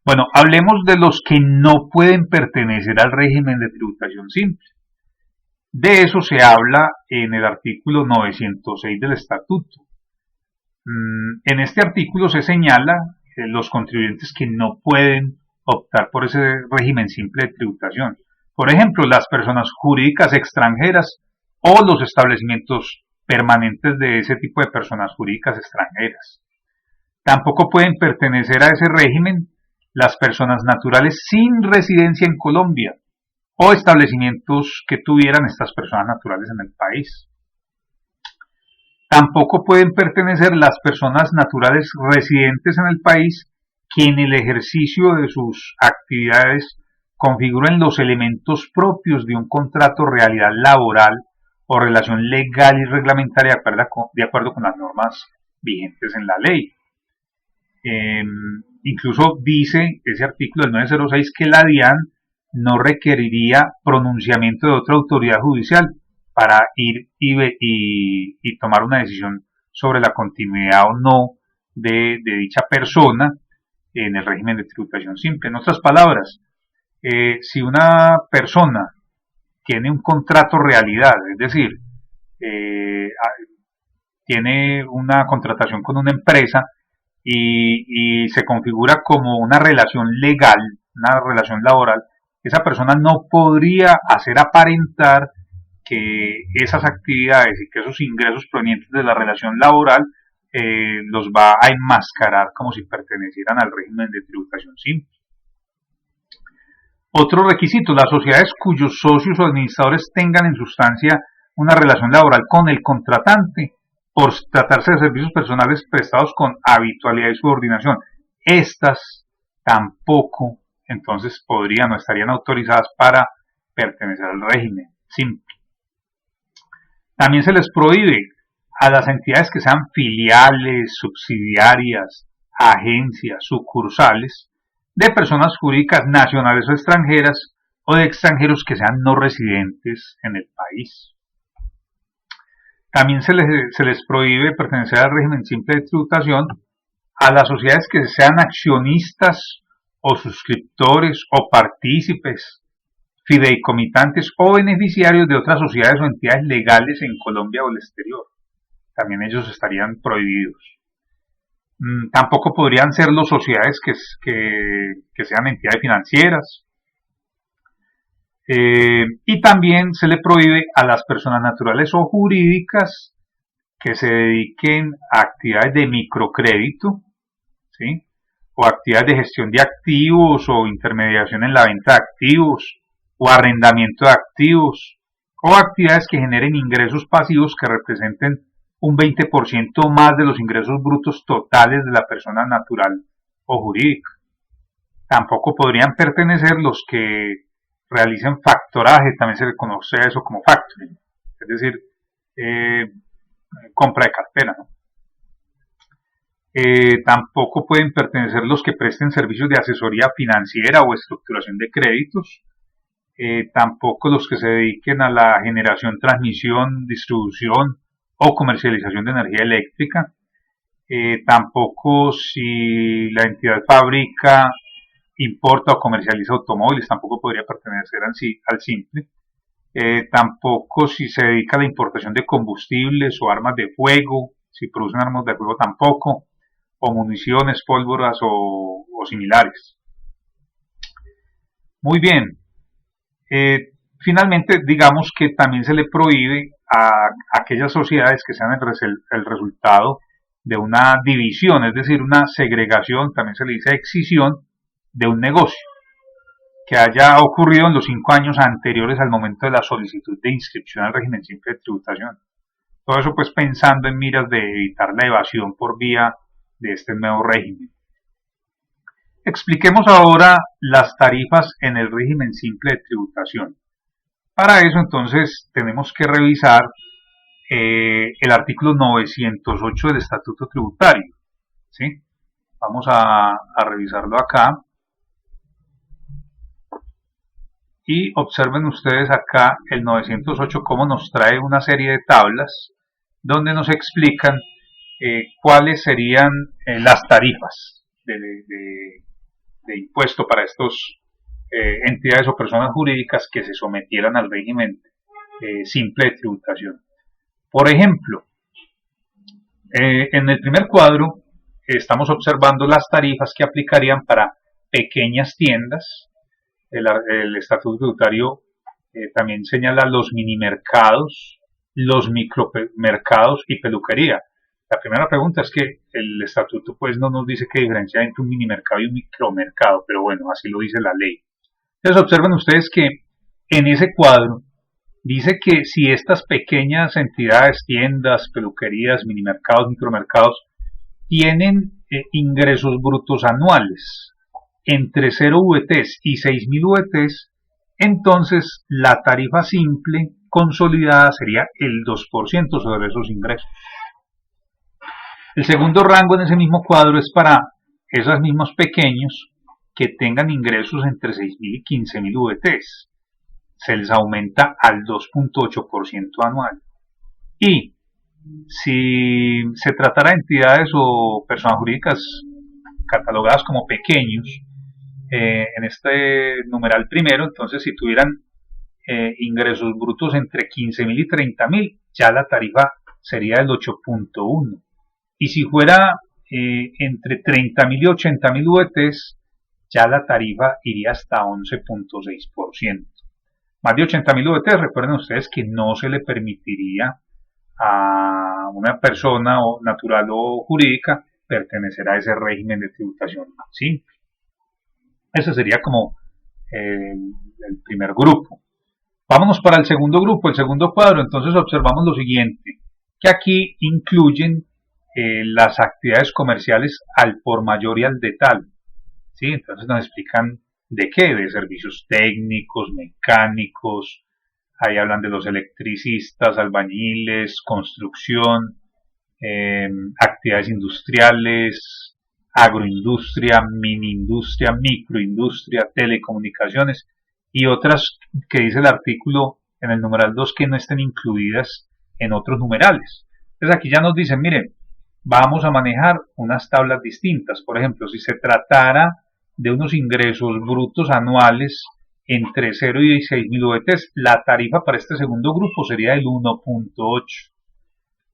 Bueno, hablemos de los que no pueden pertenecer al régimen de tributación simple. De eso se habla en el artículo 906 del Estatuto. En este artículo se señala los contribuyentes que no pueden optar por ese régimen simple de tributación. Por ejemplo, las personas jurídicas extranjeras o los establecimientos permanentes de ese tipo de personas jurídicas extranjeras. Tampoco pueden pertenecer a ese régimen las personas naturales sin residencia en Colombia o establecimientos que tuvieran estas personas naturales en el país. Tampoco pueden pertenecer las personas naturales residentes en el país que en el ejercicio de sus actividades configuren los elementos propios de un contrato realidad laboral o relación legal y reglamentaria de acuerdo con las normas vigentes en la ley. Incluso dice ese artículo del 906 que la DIAN no requeriría pronunciamiento de otra autoridad judicial para ir y tomar una decisión sobre la continuidad o no de dicha persona en el régimen de tributación simple. En otras palabras, si una persona tiene un contrato realidad, es decir, tiene una contratación con una empresa y se configura como una relación legal, una relación laboral, esa persona no podría hacer aparentar que esas actividades y que esos ingresos provenientes de la relación laboral los va a enmascarar como si pertenecieran al régimen de tributación simple. Otro requisito, las sociedades cuyos socios o administradores tengan en sustancia una relación laboral con el contratante, por tratarse de servicios personales prestados con habitualidad y subordinación. Estas tampoco, entonces, podrían o estarían autorizadas para pertenecer al régimen simple. También se les prohíbe a las entidades que sean filiales, subsidiarias, agencias, sucursales, de personas jurídicas nacionales o extranjeras, o de extranjeros que sean no residentes en el país. También se les prohíbe pertenecer al régimen simple de tributación a las sociedades que sean accionistas o suscriptores o partícipes, fideicomitantes o beneficiarios de otras sociedades o entidades legales en Colombia o el exterior. También ellos estarían prohibidos. Tampoco podrían ser las sociedades que sean entidades financieras. Y también se le prohíbe a las personas naturales o jurídicas que se dediquen a actividades de microcrédito, ¿sí? O actividades de gestión de activos o intermediación en la venta de activos o arrendamiento de activos o actividades que generen ingresos pasivos que representen un 20% más de los ingresos brutos totales de la persona natural o jurídica. Tampoco podrían pertenecer los que realicen factoraje, también se le conoce a eso como factoring, es decir, compra de cartera, ¿no? Tampoco pueden pertenecer los que presten servicios de asesoría financiera o estructuración de créditos, tampoco los que se dediquen a la generación, transmisión, distribución o comercialización de energía eléctrica, tampoco si la entidad fabrica, importa o comercializa automóviles, tampoco podría pertenecer al simple. Tampoco si se dedica a la importación de combustibles o armas de fuego, si producen armas de fuego tampoco, o municiones, pólvoras o similares. Muy bien. Finalmente, digamos que también se le prohíbe a aquellas sociedades que sean el resultado de una división, es decir, una segregación, también se le dice excisión, de un negocio que haya ocurrido en los 5 años anteriores al momento de la solicitud de inscripción al régimen simple de tributación. Todo eso pues pensando en miras de evitar la evasión por vía de este nuevo régimen. Expliquemos ahora las tarifas en el régimen simple de tributación. Para eso entonces tenemos que revisar el artículo 908 del Estatuto Tributario, ¿sí? Vamos a revisarlo acá. Y observen ustedes acá el 908 cómo nos trae una serie de tablas donde nos explican cuáles serían las tarifas de impuesto para estos entidades o personas jurídicas que se sometieran al régimen simple de tributación. Por ejemplo, en el primer cuadro estamos observando las tarifas que aplicarían para pequeñas tiendas. El estatuto tributario también señala los minimercados, los micromercados y peluquería. La primera pregunta es que el estatuto pues no nos dice qué diferencia entre un minimercado y un micromercado, pero bueno, así lo dice la ley. Entonces observen ustedes que en ese cuadro dice que si estas pequeñas entidades, tiendas, peluquerías, minimercados, micromercados, tienen ingresos brutos anuales entre 0 VTs y 6.000 VTs, entonces la tarifa simple consolidada sería el 2% sobre esos ingresos. El segundo rango en ese mismo cuadro es para esos mismos pequeños que tengan ingresos entre 6.000 y 15.000 VTs. Se les aumenta al 2.8% anual. Y si se tratara de entidades o personas jurídicas catalogadas como pequeños, en este numeral primero, entonces si tuvieran ingresos brutos entre 15.000 y 30.000, ya la tarifa sería del 8.1. Y si fuera entre 30.000 y 80.000 VTs, ya la tarifa iría hasta 11.6%. Más de 80.000 VTs, recuerden ustedes que no se le permitiría a una persona natural o jurídica pertenecer a ese régimen de tributación simple. Ese sería como el primer grupo. Vámonos para el segundo grupo, el segundo cuadro. Entonces observamos lo siguiente, que aquí incluyen las actividades comerciales al por mayor y al detal. ¿Sí? Entonces nos explican de qué, de servicios técnicos, mecánicos, ahí hablan de los electricistas, albañiles, construcción, actividades industriales, agroindustria, miniindustria, microindustria, telecomunicaciones y otras que dice el artículo en el numeral 2 que no estén incluidas en otros numerales. Entonces aquí ya nos dicen, miren, vamos a manejar unas tablas distintas. Por ejemplo, si se tratara de unos ingresos brutos anuales entre 0 y 6.000 VTs, la tarifa para este segundo grupo sería el 1.8.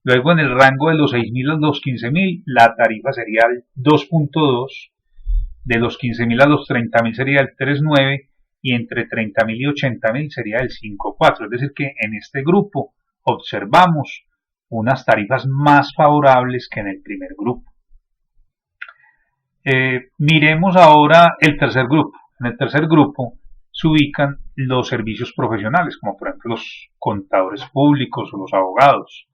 Luego en el rango de los 6.000 a los 15.000, la tarifa sería el 2.2. De los 15.000 a los 30.000 sería el 3.9 y entre 30.000 y 80.000 sería el 5.4. Es decir que en este grupo observamos unas tarifas más favorables que en el primer grupo. Miremos ahora el tercer grupo. En el tercer grupo se ubican los servicios profesionales, como por ejemplo los contadores públicos o los abogados.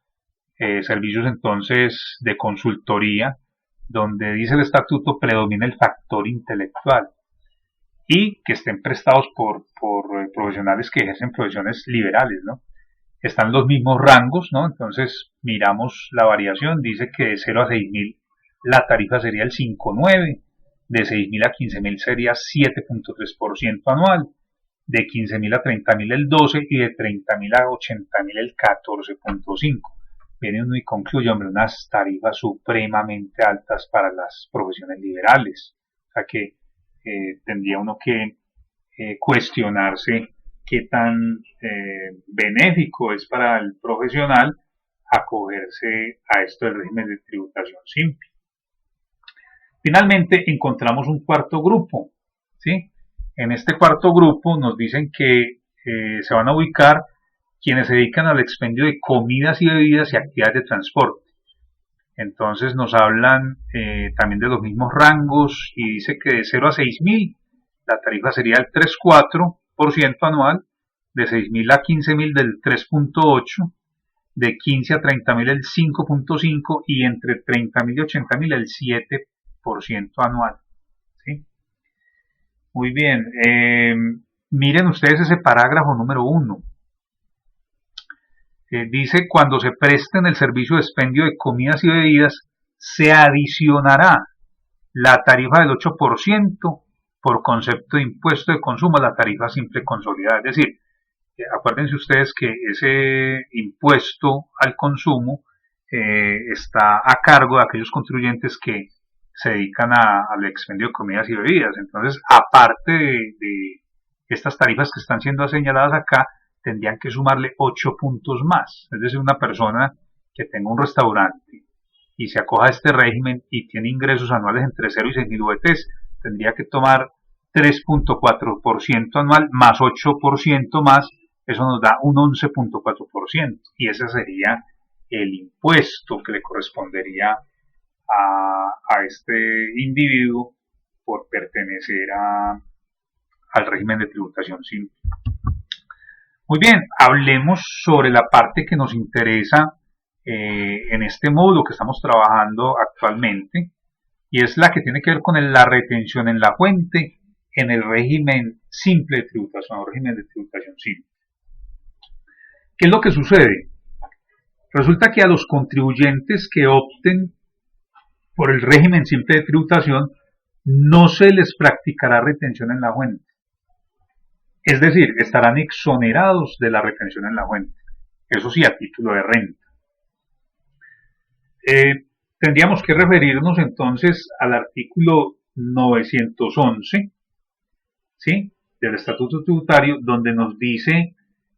Servicios entonces de consultoría, donde dice el estatuto predomina el factor intelectual y que estén prestados por profesionales que ejercen profesiones liberales, ¿no? Están los mismos rangos, ¿no? Entonces miramos la variación, dice que de 0 a 6.000 la tarifa sería el 5.9, de 6.000 a 15.000 sería 7.3% anual, de 15.000 a 30.000 el 12 y de 30.000 a 80.000 el 14.5. Viene uno y concluye, hombre, unas tarifas supremamente altas para las profesiones liberales. O sea que tendría uno que cuestionarse qué tan benéfico es para el profesional acogerse a esto del régimen de tributación simple. Finalmente encontramos un cuarto grupo, ¿sí? En este cuarto grupo nos dicen que se van a ubicar quienes se dedican al expendio de comidas y bebidas y actividades de transporte. Entonces nos hablan también de los mismos rangos y dice que de 0 a 6.000 la tarifa sería el 3.4% anual, de 6.000 a 15.000 del 3.8%, de 15 a 30.000 el 5.5% y entre 30.000 y 80.000 el 7% anual. ¿Sí? Muy bien, miren ustedes ese parágrafo número 1. Dice, cuando se presten el servicio de expendio de comidas y bebidas, se adicionará la tarifa del 8% por concepto de impuesto de consumo a la tarifa simple consolidada. Es decir, acuérdense ustedes que ese impuesto al consumo está a cargo de aquellos contribuyentes que se dedican al expendio de comidas y bebidas. Entonces, aparte de estas tarifas que están siendo señaladas acá, tendrían que sumarle 8 puntos más. Es decir, una persona que tenga un restaurante y se acoja a este régimen y tiene ingresos anuales entre 0 y 6.000 UETs, tendría que tomar 3.4% anual más 8% más, eso nos da un 11.4%, y ese sería el impuesto que le correspondería a este individuo por pertenecer al régimen de tributación simple. Muy bien, hablemos sobre la parte que nos interesa en este módulo que estamos trabajando actualmente, y es la que tiene que ver con la retención en la fuente en el régimen simple de tributación, o régimen de tributación simple. ¿Qué es lo que sucede? Resulta que a los contribuyentes que opten por el régimen simple de tributación no se les practicará retención en la fuente. Es decir, estarán exonerados de la retención en la fuente. Eso sí, a título de renta. Tendríamos que referirnos entonces al artículo 911, ¿sí?, del Estatuto Tributario, donde nos dice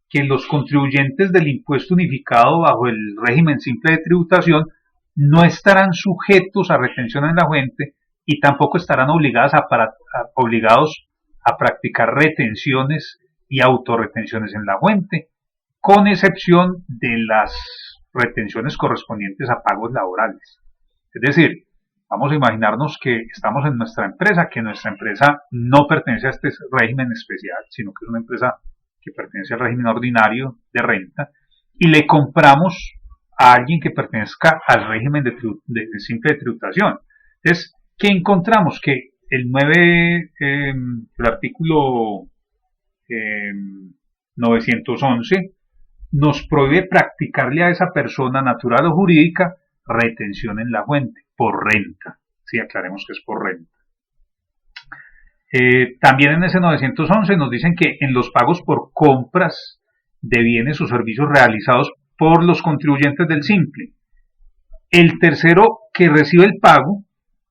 que los contribuyentes del impuesto unificado bajo el régimen simple de tributación no estarán sujetos a retención en la fuente y tampoco estarán obligados a practicar retenciones y autorretenciones en la fuente, con excepción de las retenciones correspondientes a pagos laborales. Es decir, vamos a imaginarnos que estamos en nuestra empresa, que nuestra empresa no pertenece a este régimen especial, sino que es una empresa que pertenece al régimen ordinario de renta, y le compramos a alguien que pertenezca al régimen de simple de tributación. Entonces, ¿qué encontramos? Que el artículo 911 nos prohíbe practicarle a esa persona natural o jurídica retención en la fuente por renta. Sí, aclaremos que es por renta. También en ese 911 nos dicen que en los pagos por compras de bienes o servicios realizados por los contribuyentes del simple, el tercero que recibe el pago,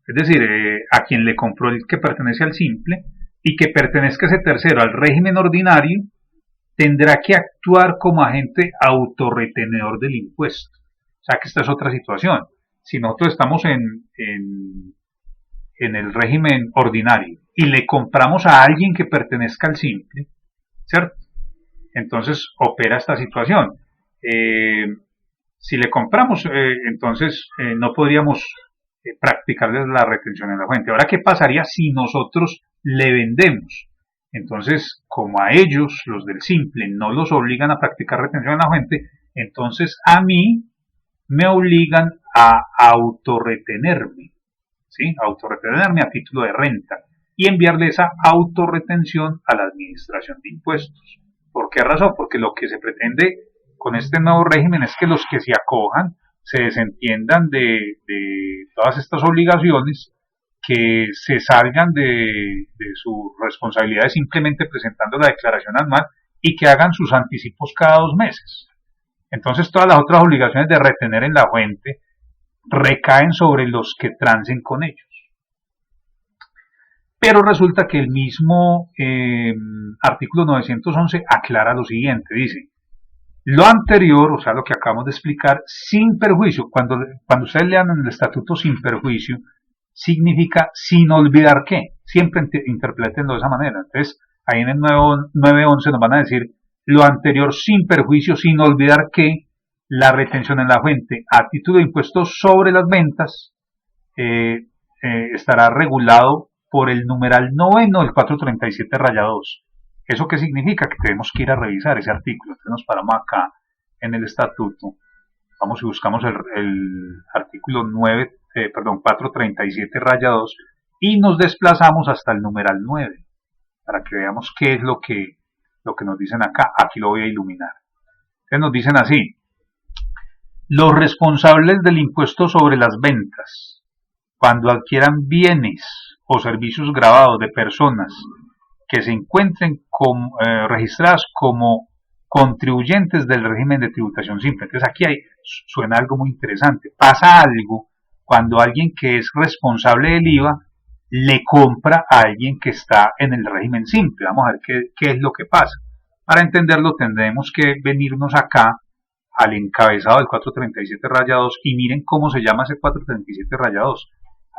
es decir, a quien le compró el que pertenece al simple, y que pertenezca ese tercero al régimen ordinario, tendrá que actuar como agente autorretenedor del impuesto. O sea que esta es otra situación. Si nosotros estamos en el régimen ordinario y le compramos a alguien que pertenezca al simple, ¿cierto? Entonces opera esta situación. Si le compramos, entonces no podríamos practicarles la retención en la fuente. Ahora, ¿qué pasaría si nosotros le vendemos? Entonces, como a ellos, los del simple, no los obligan a practicar retención en la fuente, entonces a mí me obligan a autorretenerme, ¿sí? Autorretenerme a título de renta y enviarle esa autorretención a la administración de impuestos. ¿Por qué razón? Porque lo que se pretende con este nuevo régimen es que los que se acojan se desentiendan de todas estas obligaciones, que se salgan de sus responsabilidades simplemente presentando la declaración anual y que hagan sus anticipos cada 2 meses. Entonces todas las otras obligaciones de retener en la fuente recaen sobre los que transen con ellos. Pero resulta que el mismo artículo 911 aclara lo siguiente, dice: lo anterior, o sea, lo que acabamos de explicar, sin perjuicio. Cuando ustedes lean en el estatuto sin perjuicio, significa sin olvidar que. Siempre interpretenlo de esa manera. Entonces, ahí en el 911 nos van a decir lo anterior sin perjuicio, sin olvidar que la retención en la fuente a título de impuestos sobre las ventas estará regulado por el numeral 9 del 437-2. ¿Eso qué significa? Que tenemos que ir a revisar ese artículo. Entonces nos paramos acá en el estatuto, vamos y buscamos el artículo 437-2 y nos desplazamos hasta el numeral 9 para que veamos qué es lo que nos dicen acá. Aquí lo voy a iluminar. Entonces nos dicen así: los responsables del impuesto sobre las ventas, cuando adquieran bienes o servicios grabados de personas que se encuentren registradas como contribuyentes del régimen de tributación simple. Entonces aquí suena algo muy interesante. Pasa algo cuando alguien que es responsable del IVA le compra a alguien que está en el régimen simple. Vamos a ver qué es lo que pasa. Para entenderlo tendremos que venirnos acá al encabezado del 437-2 y miren cómo se llama ese 437-2.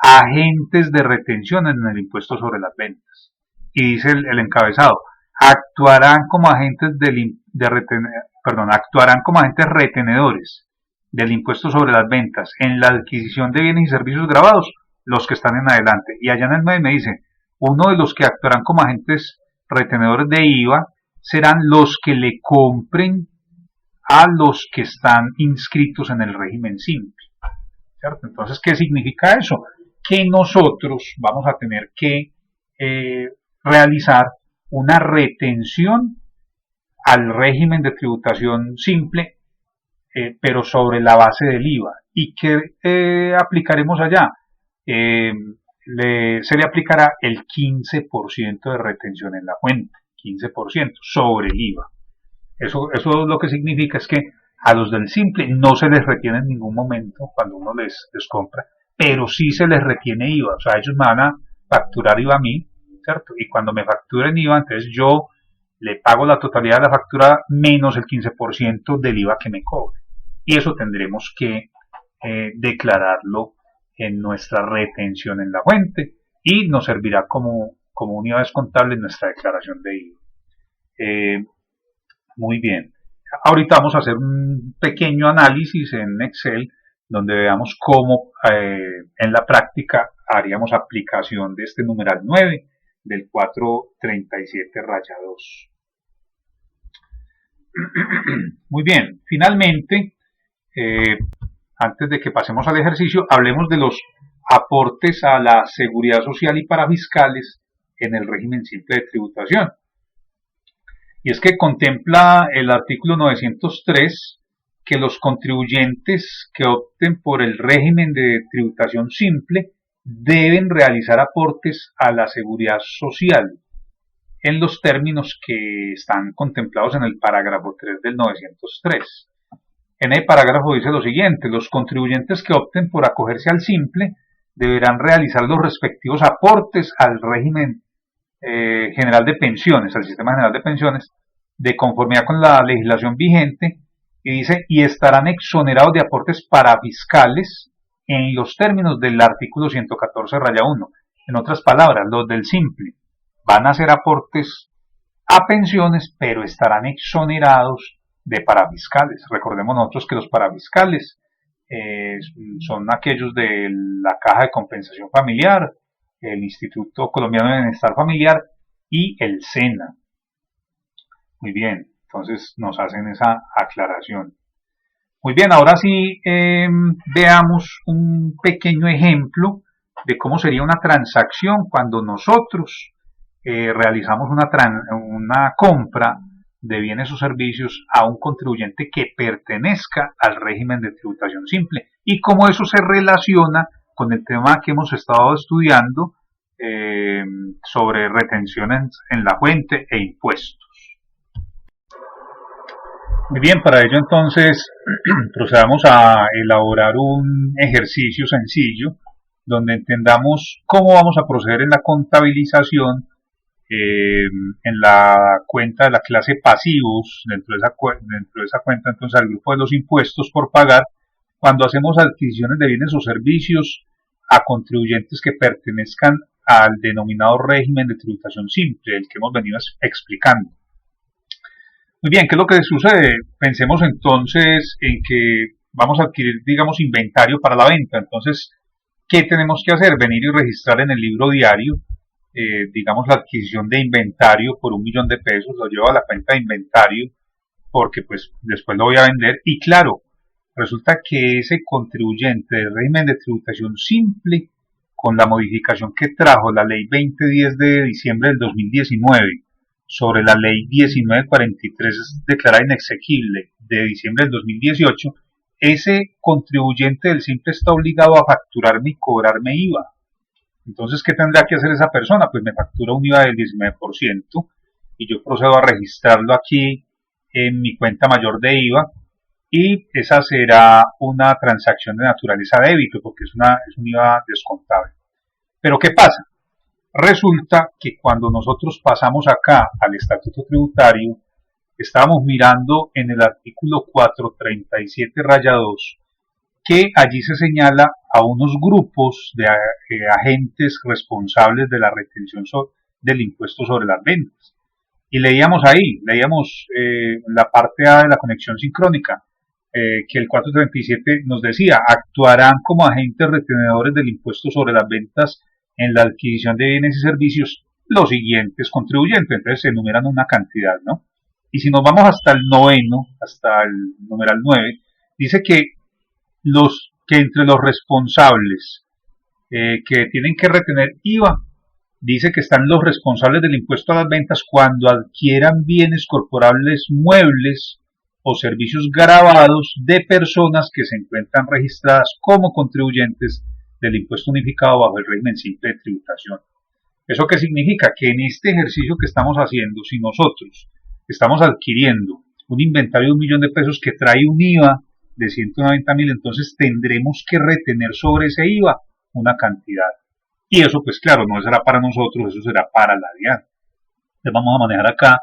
Agentes de retención en el impuesto sobre las ventas. Y dice el encabezado, actuarán como agentes actuarán como agentes retenedores del impuesto sobre las ventas en la adquisición de bienes y servicios grabados, los que están en adelante. Y allá en el medio me dice, uno de los que actuarán como agentes retenedores de IVA serán los que le compren a los que están inscritos en el régimen simple. ¿Cierto? Entonces, ¿qué significa eso? Que nosotros vamos a tener que realizar una retención al régimen de tributación simple, pero sobre la base del IVA. ¿Y qué aplicaremos allá? Se le aplicará el 15% de retención en la fuente, 15% sobre el IVA. Eso lo que significa es que a los del simple no se les retiene en ningún momento cuando uno les compra, pero sí se les retiene IVA. O sea, ellos me van a facturar IVA a mí, ¿cierto? Y cuando me facturen IVA, entonces yo le pago la totalidad de la factura menos el 15% del IVA que me cobre. Y eso tendremos que declararlo en nuestra retención en la fuente y nos servirá como unidad descontable en nuestra declaración de IVA. Muy bien. Ahorita vamos a hacer un pequeño análisis en Excel donde veamos cómo en la práctica haríamos aplicación de este numeral 9 del 437-2. Muy bien. Finalmente, antes de que pasemos al ejercicio, hablemos de los aportes a la seguridad social y para fiscales en el régimen simple de tributación. Y es que contempla el artículo 903 que los contribuyentes que opten por el régimen de tributación simple deben realizar aportes a la seguridad social en los términos que están contemplados en el parágrafo 3 del 903. En el parágrafo dice lo siguiente: los contribuyentes que opten por acogerse al simple deberán realizar los respectivos aportes al régimen general de pensiones, al sistema general de pensiones, de conformidad con la legislación vigente, y dice, y estarán exonerados de aportes para fiscales en los términos del artículo 114-1. En otras palabras, los del simple van a hacer aportes a pensiones, pero estarán exonerados de parafiscales. Recordemos nosotros que los parafiscales son aquellos de la Caja de Compensación Familiar, el Instituto Colombiano de Bienestar Familiar y el SENA. Muy bien, entonces nos hacen esa aclaración. Muy bien, ahora sí veamos un pequeño ejemplo de cómo sería una transacción cuando nosotros realizamos una compra de bienes o servicios a un contribuyente que pertenezca al régimen de tributación simple y cómo eso se relaciona con el tema que hemos estado estudiando sobre retenciones en la fuente e impuestos. Muy bien, para ello entonces procedamos a elaborar un ejercicio sencillo donde entendamos cómo vamos a proceder en la contabilización en la cuenta de la clase pasivos, dentro de esa cuenta entonces al grupo de los impuestos por pagar, cuando hacemos adquisiciones de bienes o servicios a contribuyentes que pertenezcan al denominado régimen de tributación simple, el que hemos venido explicando. Muy bien, ¿qué es lo que sucede? Pensemos entonces en que vamos a adquirir, digamos, inventario para la venta. Entonces, ¿qué tenemos que hacer? Venir y registrar en el libro diario, digamos, la adquisición de inventario por $1.000.000 de pesos, lo llevo a la cuenta de inventario porque pues después lo voy a vender y claro, resulta que ese contribuyente del régimen de tributación simple, con la modificación que trajo la ley 2010 de diciembre del 2019, sobre la ley 1943 declarada inexequible de diciembre del 2018, ese contribuyente del simple está obligado a facturarme y cobrarme IVA. Entonces, ¿qué tendrá que hacer esa persona? Pues me factura un IVA del 19% y yo procedo a registrarlo aquí en mi cuenta mayor de IVA y esa será una transacción de naturaleza débito porque es un IVA descontable. Pero ¿qué pasa? Resulta que cuando nosotros pasamos acá al estatuto tributario, estábamos mirando en el artículo 437-2 que allí se señala a unos grupos de agentes responsables de la retención del impuesto sobre las ventas. Y leíamos en la parte A de la conexión sincrónica, que el 437 nos decía, actuarán como agentes retenedores del impuesto sobre las ventas en la adquisición de bienes y servicios los siguientes contribuyentes. Entonces se enumeran una cantidad, ¿no? Y si nos vamos hasta el noveno, hasta el numeral 9, dice que entre los responsables que tienen que retener IVA, dice que están los responsables del impuesto a las ventas cuando adquieran bienes corporables muebles o servicios gravados de personas que se encuentran registradas como contribuyentes del impuesto unificado bajo el régimen simple de tributación. ¿Eso qué significa? Que en este ejercicio que estamos haciendo, si nosotros estamos adquiriendo un inventario de 1.000.000 de pesos que trae un IVA de 190.000, entonces tendremos que retener sobre ese IVA una cantidad. Y eso, pues claro, no será para nosotros, eso será para la DIAN. Entonces vamos a manejar acá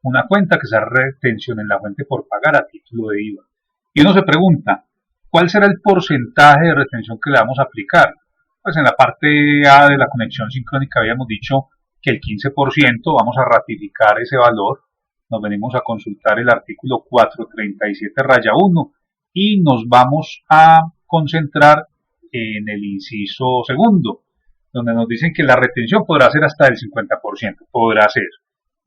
una cuenta que será retención en la fuente por pagar a título de IVA. Y uno se pregunta, ¿cuál será el porcentaje de retención que le vamos a aplicar? Pues en la parte A de la conexión sincrónica habíamos dicho que el 15%, vamos a ratificar ese valor, nos venimos a consultar el artículo 437-1 y nos vamos a concentrar en el inciso segundo, donde nos dicen que la retención podrá ser hasta del 50%, podrá ser.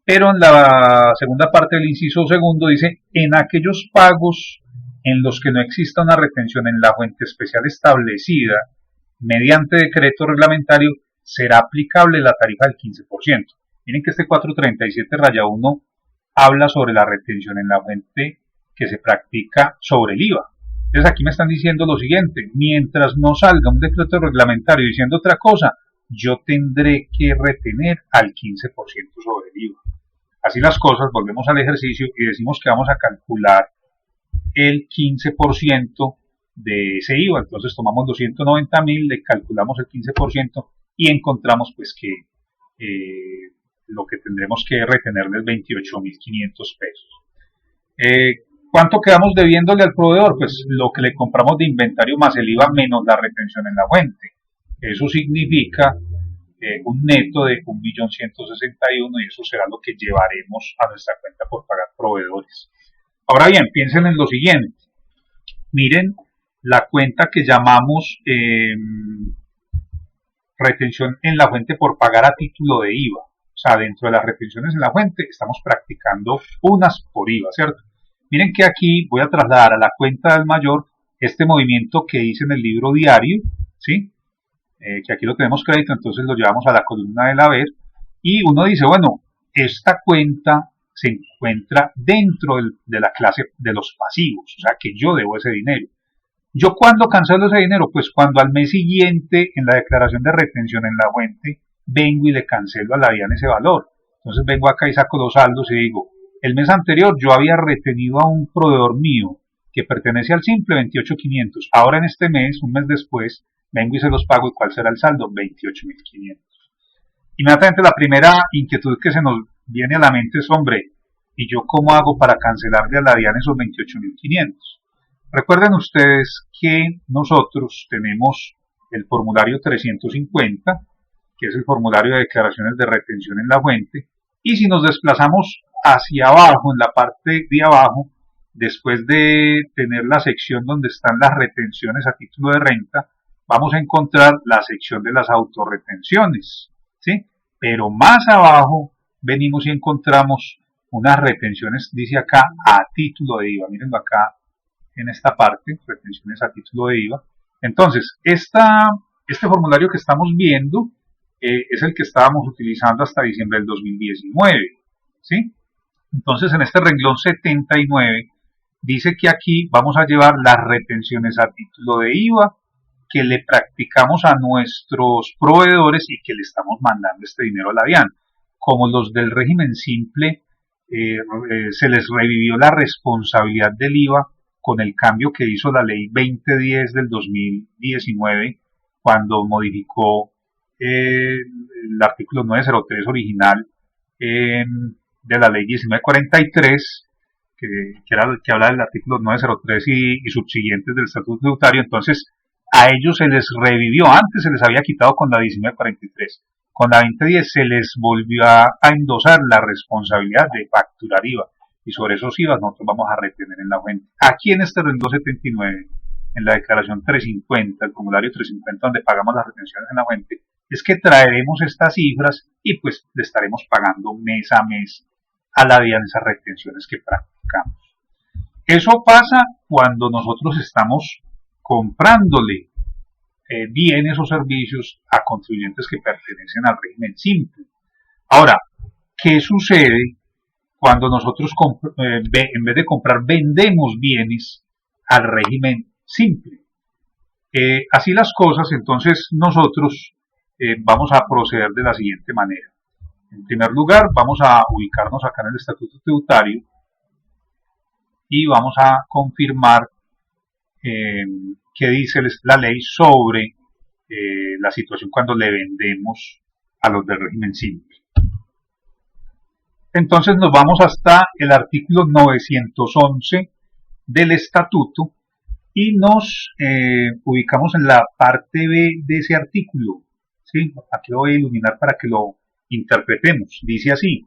Pero en la segunda parte del inciso segundo dice, en aquellos pagos en los que no exista una retención en la fuente especial establecida mediante decreto reglamentario, será aplicable la tarifa del 15%. Miren que este 437-1 habla sobre la retención en la fuente que se practica sobre el IVA. Entonces aquí me están diciendo lo siguiente, mientras no salga un decreto reglamentario diciendo otra cosa, yo tendré que retener al 15% sobre el IVA. Así las cosas, volvemos al ejercicio y decimos que vamos a calcular el 15% de ese IVA. Entonces tomamos 290.000, le calculamos el 15% y encontramos pues que lo que tendremos que retenerle es 28.500 pesos. ¿Cuánto quedamos debiéndole al proveedor? Pues lo que le compramos de inventario más el IVA menos la retención en la fuente. Eso significa un neto de 1.161.000 y eso será lo que llevaremos a nuestra cuenta por pagar proveedores. Ahora bien, piensen en lo siguiente. Miren la cuenta que llamamos retención en la fuente por pagar a título de IVA. O sea, dentro de las retenciones en la fuente estamos practicando unas por IVA, ¿cierto? Miren que aquí voy a trasladar a la cuenta del mayor este movimiento que hice en el libro diario, ¿sí? Que aquí lo tenemos crédito, entonces lo llevamos a la columna del haber y uno dice, bueno, esta cuenta se encuentra dentro de la clase de los pasivos, o sea que yo debo ese dinero. ¿Yo cuándo cancelo ese dinero? Pues cuando al mes siguiente en la declaración de retención en la fuente vengo y le cancelo a la DIAN ese valor. Entonces vengo acá y saco los saldos y digo, el mes anterior yo había retenido a un proveedor mío que pertenece al simple 28.500. Ahora en este mes, un mes después, vengo y se los pago. ¿Y cuál será el saldo? 28.500. Inmediatamente la primera inquietud que se nos viene a la mente es, hombre, ¿y yo cómo hago para cancelarle a la DIAN esos 28.500? Recuerden ustedes que nosotros tenemos el formulario 350, que es el formulario de declaraciones de retención en la fuente, y si nos desplazamos hacia abajo, en la parte de abajo, después de tener la sección donde están las retenciones a título de renta, vamos a encontrar la sección de las autorretenciones, ¿sí? Pero más abajo venimos y encontramos unas retenciones, dice acá, a título de IVA. Mírenlo acá en esta parte, retenciones a título de IVA. Entonces, este formulario que estamos viendo es el que estábamos utilizando hasta diciembre del 2019, ¿sí? Entonces, en este renglón 79, dice que aquí vamos a llevar las retenciones a título de IVA que le practicamos a nuestros proveedores y que le estamos mandando este dinero a la DIAN. Como los del régimen simple, se les revivió la responsabilidad del IVA con el cambio que hizo la ley 2010 del 2019 cuando modificó el artículo 903 original de la ley 1943 que habla del artículo 903 y subsiguientes del Estatuto Tributario. Entonces a ellos se les revivió, antes se les había quitado con la 1943, con la 2010 se les volvió a endosar la responsabilidad de facturar IVA, y sobre esos IVA nosotros vamos a retener en la fuente. Aquí en este renglón 79, en la declaración 350, el formulario 350 donde pagamos las retenciones en la fuente, es que traeremos estas cifras y pues le estaremos pagando mes a mes a la DIAN esas retenciones que practicamos. Eso pasa cuando nosotros estamos comprándole bienes o servicios a contribuyentes que pertenecen al régimen simple. Ahora, ¿qué sucede cuando nosotros en vez de comprar vendemos bienes al régimen simple? Así las cosas, entonces nosotros vamos a proceder de la siguiente manera. En primer lugar, vamos a ubicarnos acá en el Estatuto Tributario y vamos a confirmar qué dice la ley sobre la situación cuando le vendemos a los del régimen simple. Entonces nos vamos hasta el artículo 911 del Estatuto y nos ubicamos en la parte B de ese artículo. ¿Sí? Aquí lo voy a iluminar para que lo interpretemos. Dice así: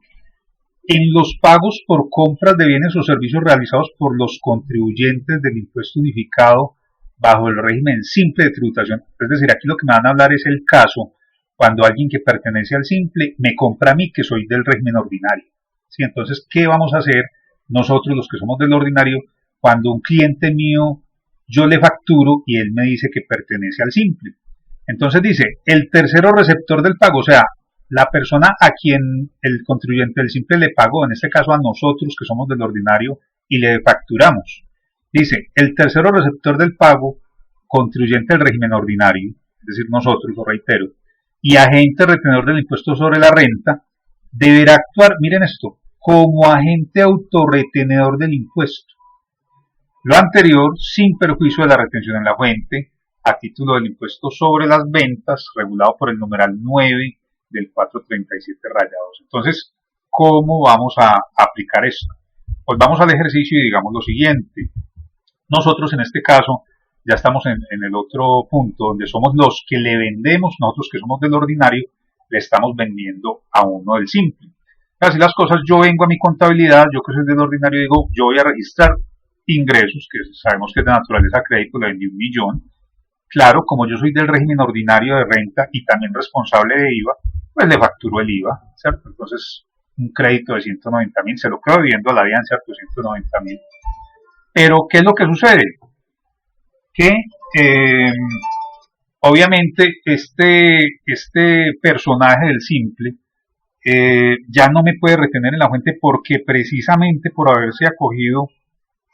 en los pagos por compras de bienes o servicios realizados por los contribuyentes del impuesto unificado bajo el régimen simple de tributación. Es decir, aquí lo que me van a hablar es el caso cuando alguien que pertenece al simple me compra a mí que soy del régimen ordinario. ¿Sí? Entonces, ¿qué vamos a hacer nosotros los que somos del ordinario cuando un cliente mío yo le facturo y él me dice que pertenece al simple? Entonces dice, el tercero receptor del pago, o sea, la persona a quien el contribuyente del simple le pagó, en este caso a nosotros que somos del ordinario y le facturamos. Dice, el tercero receptor del pago, contribuyente del régimen ordinario, es decir, nosotros, lo reitero, y agente retenedor del impuesto sobre la renta, deberá actuar, miren esto, como agente autorretenedor del impuesto. Lo anterior, sin perjuicio de la retención en la fuente, a título del impuesto sobre las ventas, regulado por el numeral 9 del 437 rayados. Entonces, ¿cómo vamos a aplicar esto? Pues vamos al ejercicio y digamos lo siguiente. Nosotros en este caso ya estamos en el otro punto donde somos los que le vendemos, nosotros que somos del ordinario, le estamos vendiendo a uno del simple. Así las cosas, yo vengo a mi contabilidad, yo que soy del ordinario digo, yo voy a registrar ingresos, que sabemos que es de naturaleza crédito, le vendí 1 millón. Claro, como yo soy del régimen ordinario de renta y también responsable de IVA, pues le facturo el IVA, ¿cierto? Entonces, un crédito de 190.000, se lo quedo debiendo a la DIAN, ¿cierto? 190.000. Pero, ¿qué es lo que sucede? Que, obviamente, este personaje del simple ya no me puede retener en la fuente porque precisamente por haberse acogido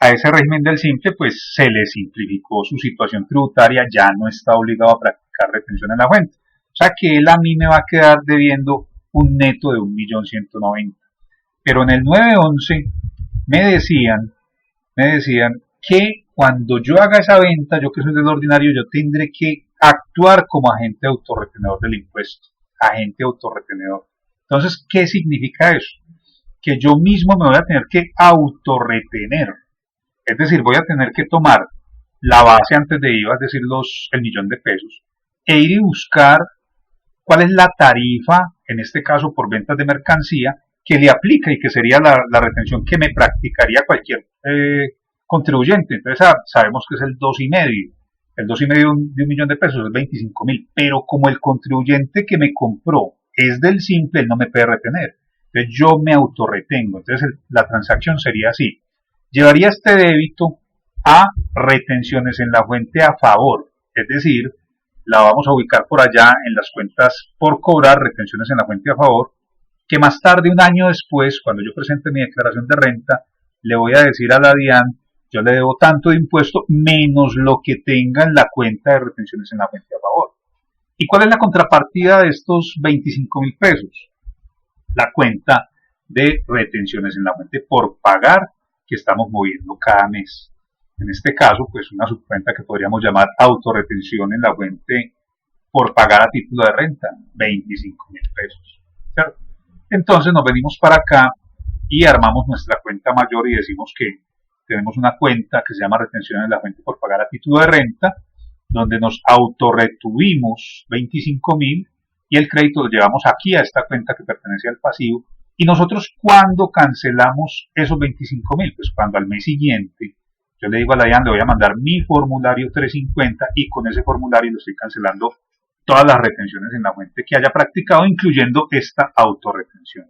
a ese régimen del simple, pues se le simplificó su situación tributaria, ya no está obligado a practicar retención en la fuente. O sea que él a mí me va a quedar debiendo un neto de 1.190.000. Pero en el 911 me decían que cuando yo haga esa venta, yo que soy del ordinario, yo tendré que actuar como agente autorretenedor del impuesto. Agente autorretenedor. Entonces, ¿qué significa eso? Que yo mismo me voy a tener que autorretener. Es decir, voy a tener que tomar la base antes de IVA, es decir, el 1.000.000 de pesos, e ir y buscar cuál es la tarifa, en este caso por ventas de mercancía, que le aplica y que sería la retención que me practicaría cualquier contribuyente. Entonces sabemos que es el 2,5. El 2,5 de 1.000.000 de pesos es 25.000. Pero como el contribuyente que me compró es del simple, él no me puede retener. Entonces yo me autorretengo. Entonces la transacción sería así. Llevaría este débito a retenciones en la fuente a favor. Es decir, la vamos a ubicar por allá en las cuentas por cobrar, retenciones en la fuente a favor, que más tarde, un año después, cuando yo presente mi declaración de renta, le voy a decir a la DIAN yo le debo tanto de impuesto menos lo que tenga en la cuenta de retenciones en la fuente a favor. ¿Y cuál es la contrapartida de estos 25.000 pesos? La cuenta de retenciones en la fuente por pagar que estamos moviendo cada mes. En este caso, pues una subcuenta que podríamos llamar autorretención en la fuente por pagar a título de renta, 25.000 pesos. ¿Cierto? Entonces nos venimos para acá y armamos nuestra cuenta mayor y decimos que tenemos una cuenta que se llama retención en la fuente por pagar a título de renta, donde nos autorretuvimos 25.000 y el crédito lo llevamos aquí a esta cuenta que pertenece al pasivo. Y nosotros, ¿cuándo cancelamos esos 25.000? Pues cuando al mes siguiente yo le digo a la DIAN, le voy a mandar mi formulario 350 y con ese formulario lo estoy cancelando todas las retenciones en la fuente que haya practicado, incluyendo esta autorretención.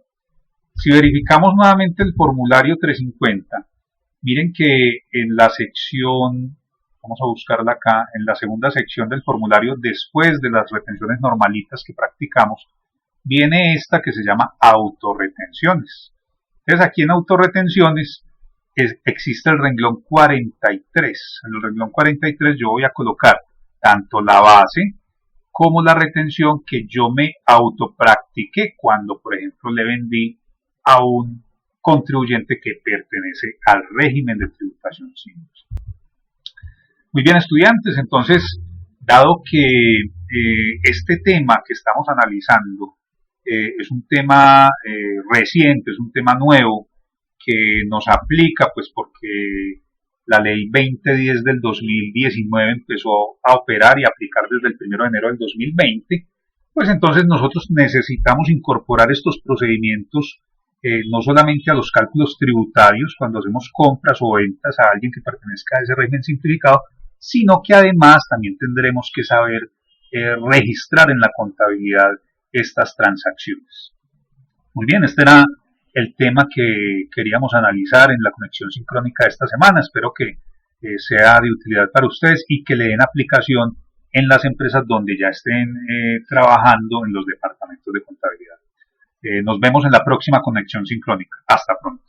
Si verificamos nuevamente el formulario 350, miren que en la sección, vamos a buscarla acá, en la segunda sección del formulario, después de las retenciones normalitas que practicamos, viene esta que se llama autorretenciones. Entonces aquí en autorretenciones existe el renglón 43. En el renglón 43 yo voy a colocar tanto la base como la retención que yo me autopractiqué cuando, por ejemplo, le vendí a un contribuyente que pertenece al régimen de tributación simple. Muy bien, estudiantes, entonces, dado que este tema que estamos analizando es un tema reciente, es un tema nuevo, que nos aplica, pues porque la ley 2010 del 2019 empezó a operar y aplicar desde el 1 de enero del 2020, pues entonces nosotros necesitamos incorporar estos procedimientos no solamente a los cálculos tributarios cuando hacemos compras o ventas a alguien que pertenezca a ese régimen simplificado, sino que además también tendremos que saber registrar en la contabilidad estas transacciones. Muy bien, este era el tema que queríamos analizar en la conexión sincrónica de esta semana. Espero que sea de utilidad para ustedes y que le den aplicación en las empresas donde ya estén trabajando en los departamentos de contabilidad. Nos vemos en la próxima conexión sincrónica. Hasta pronto.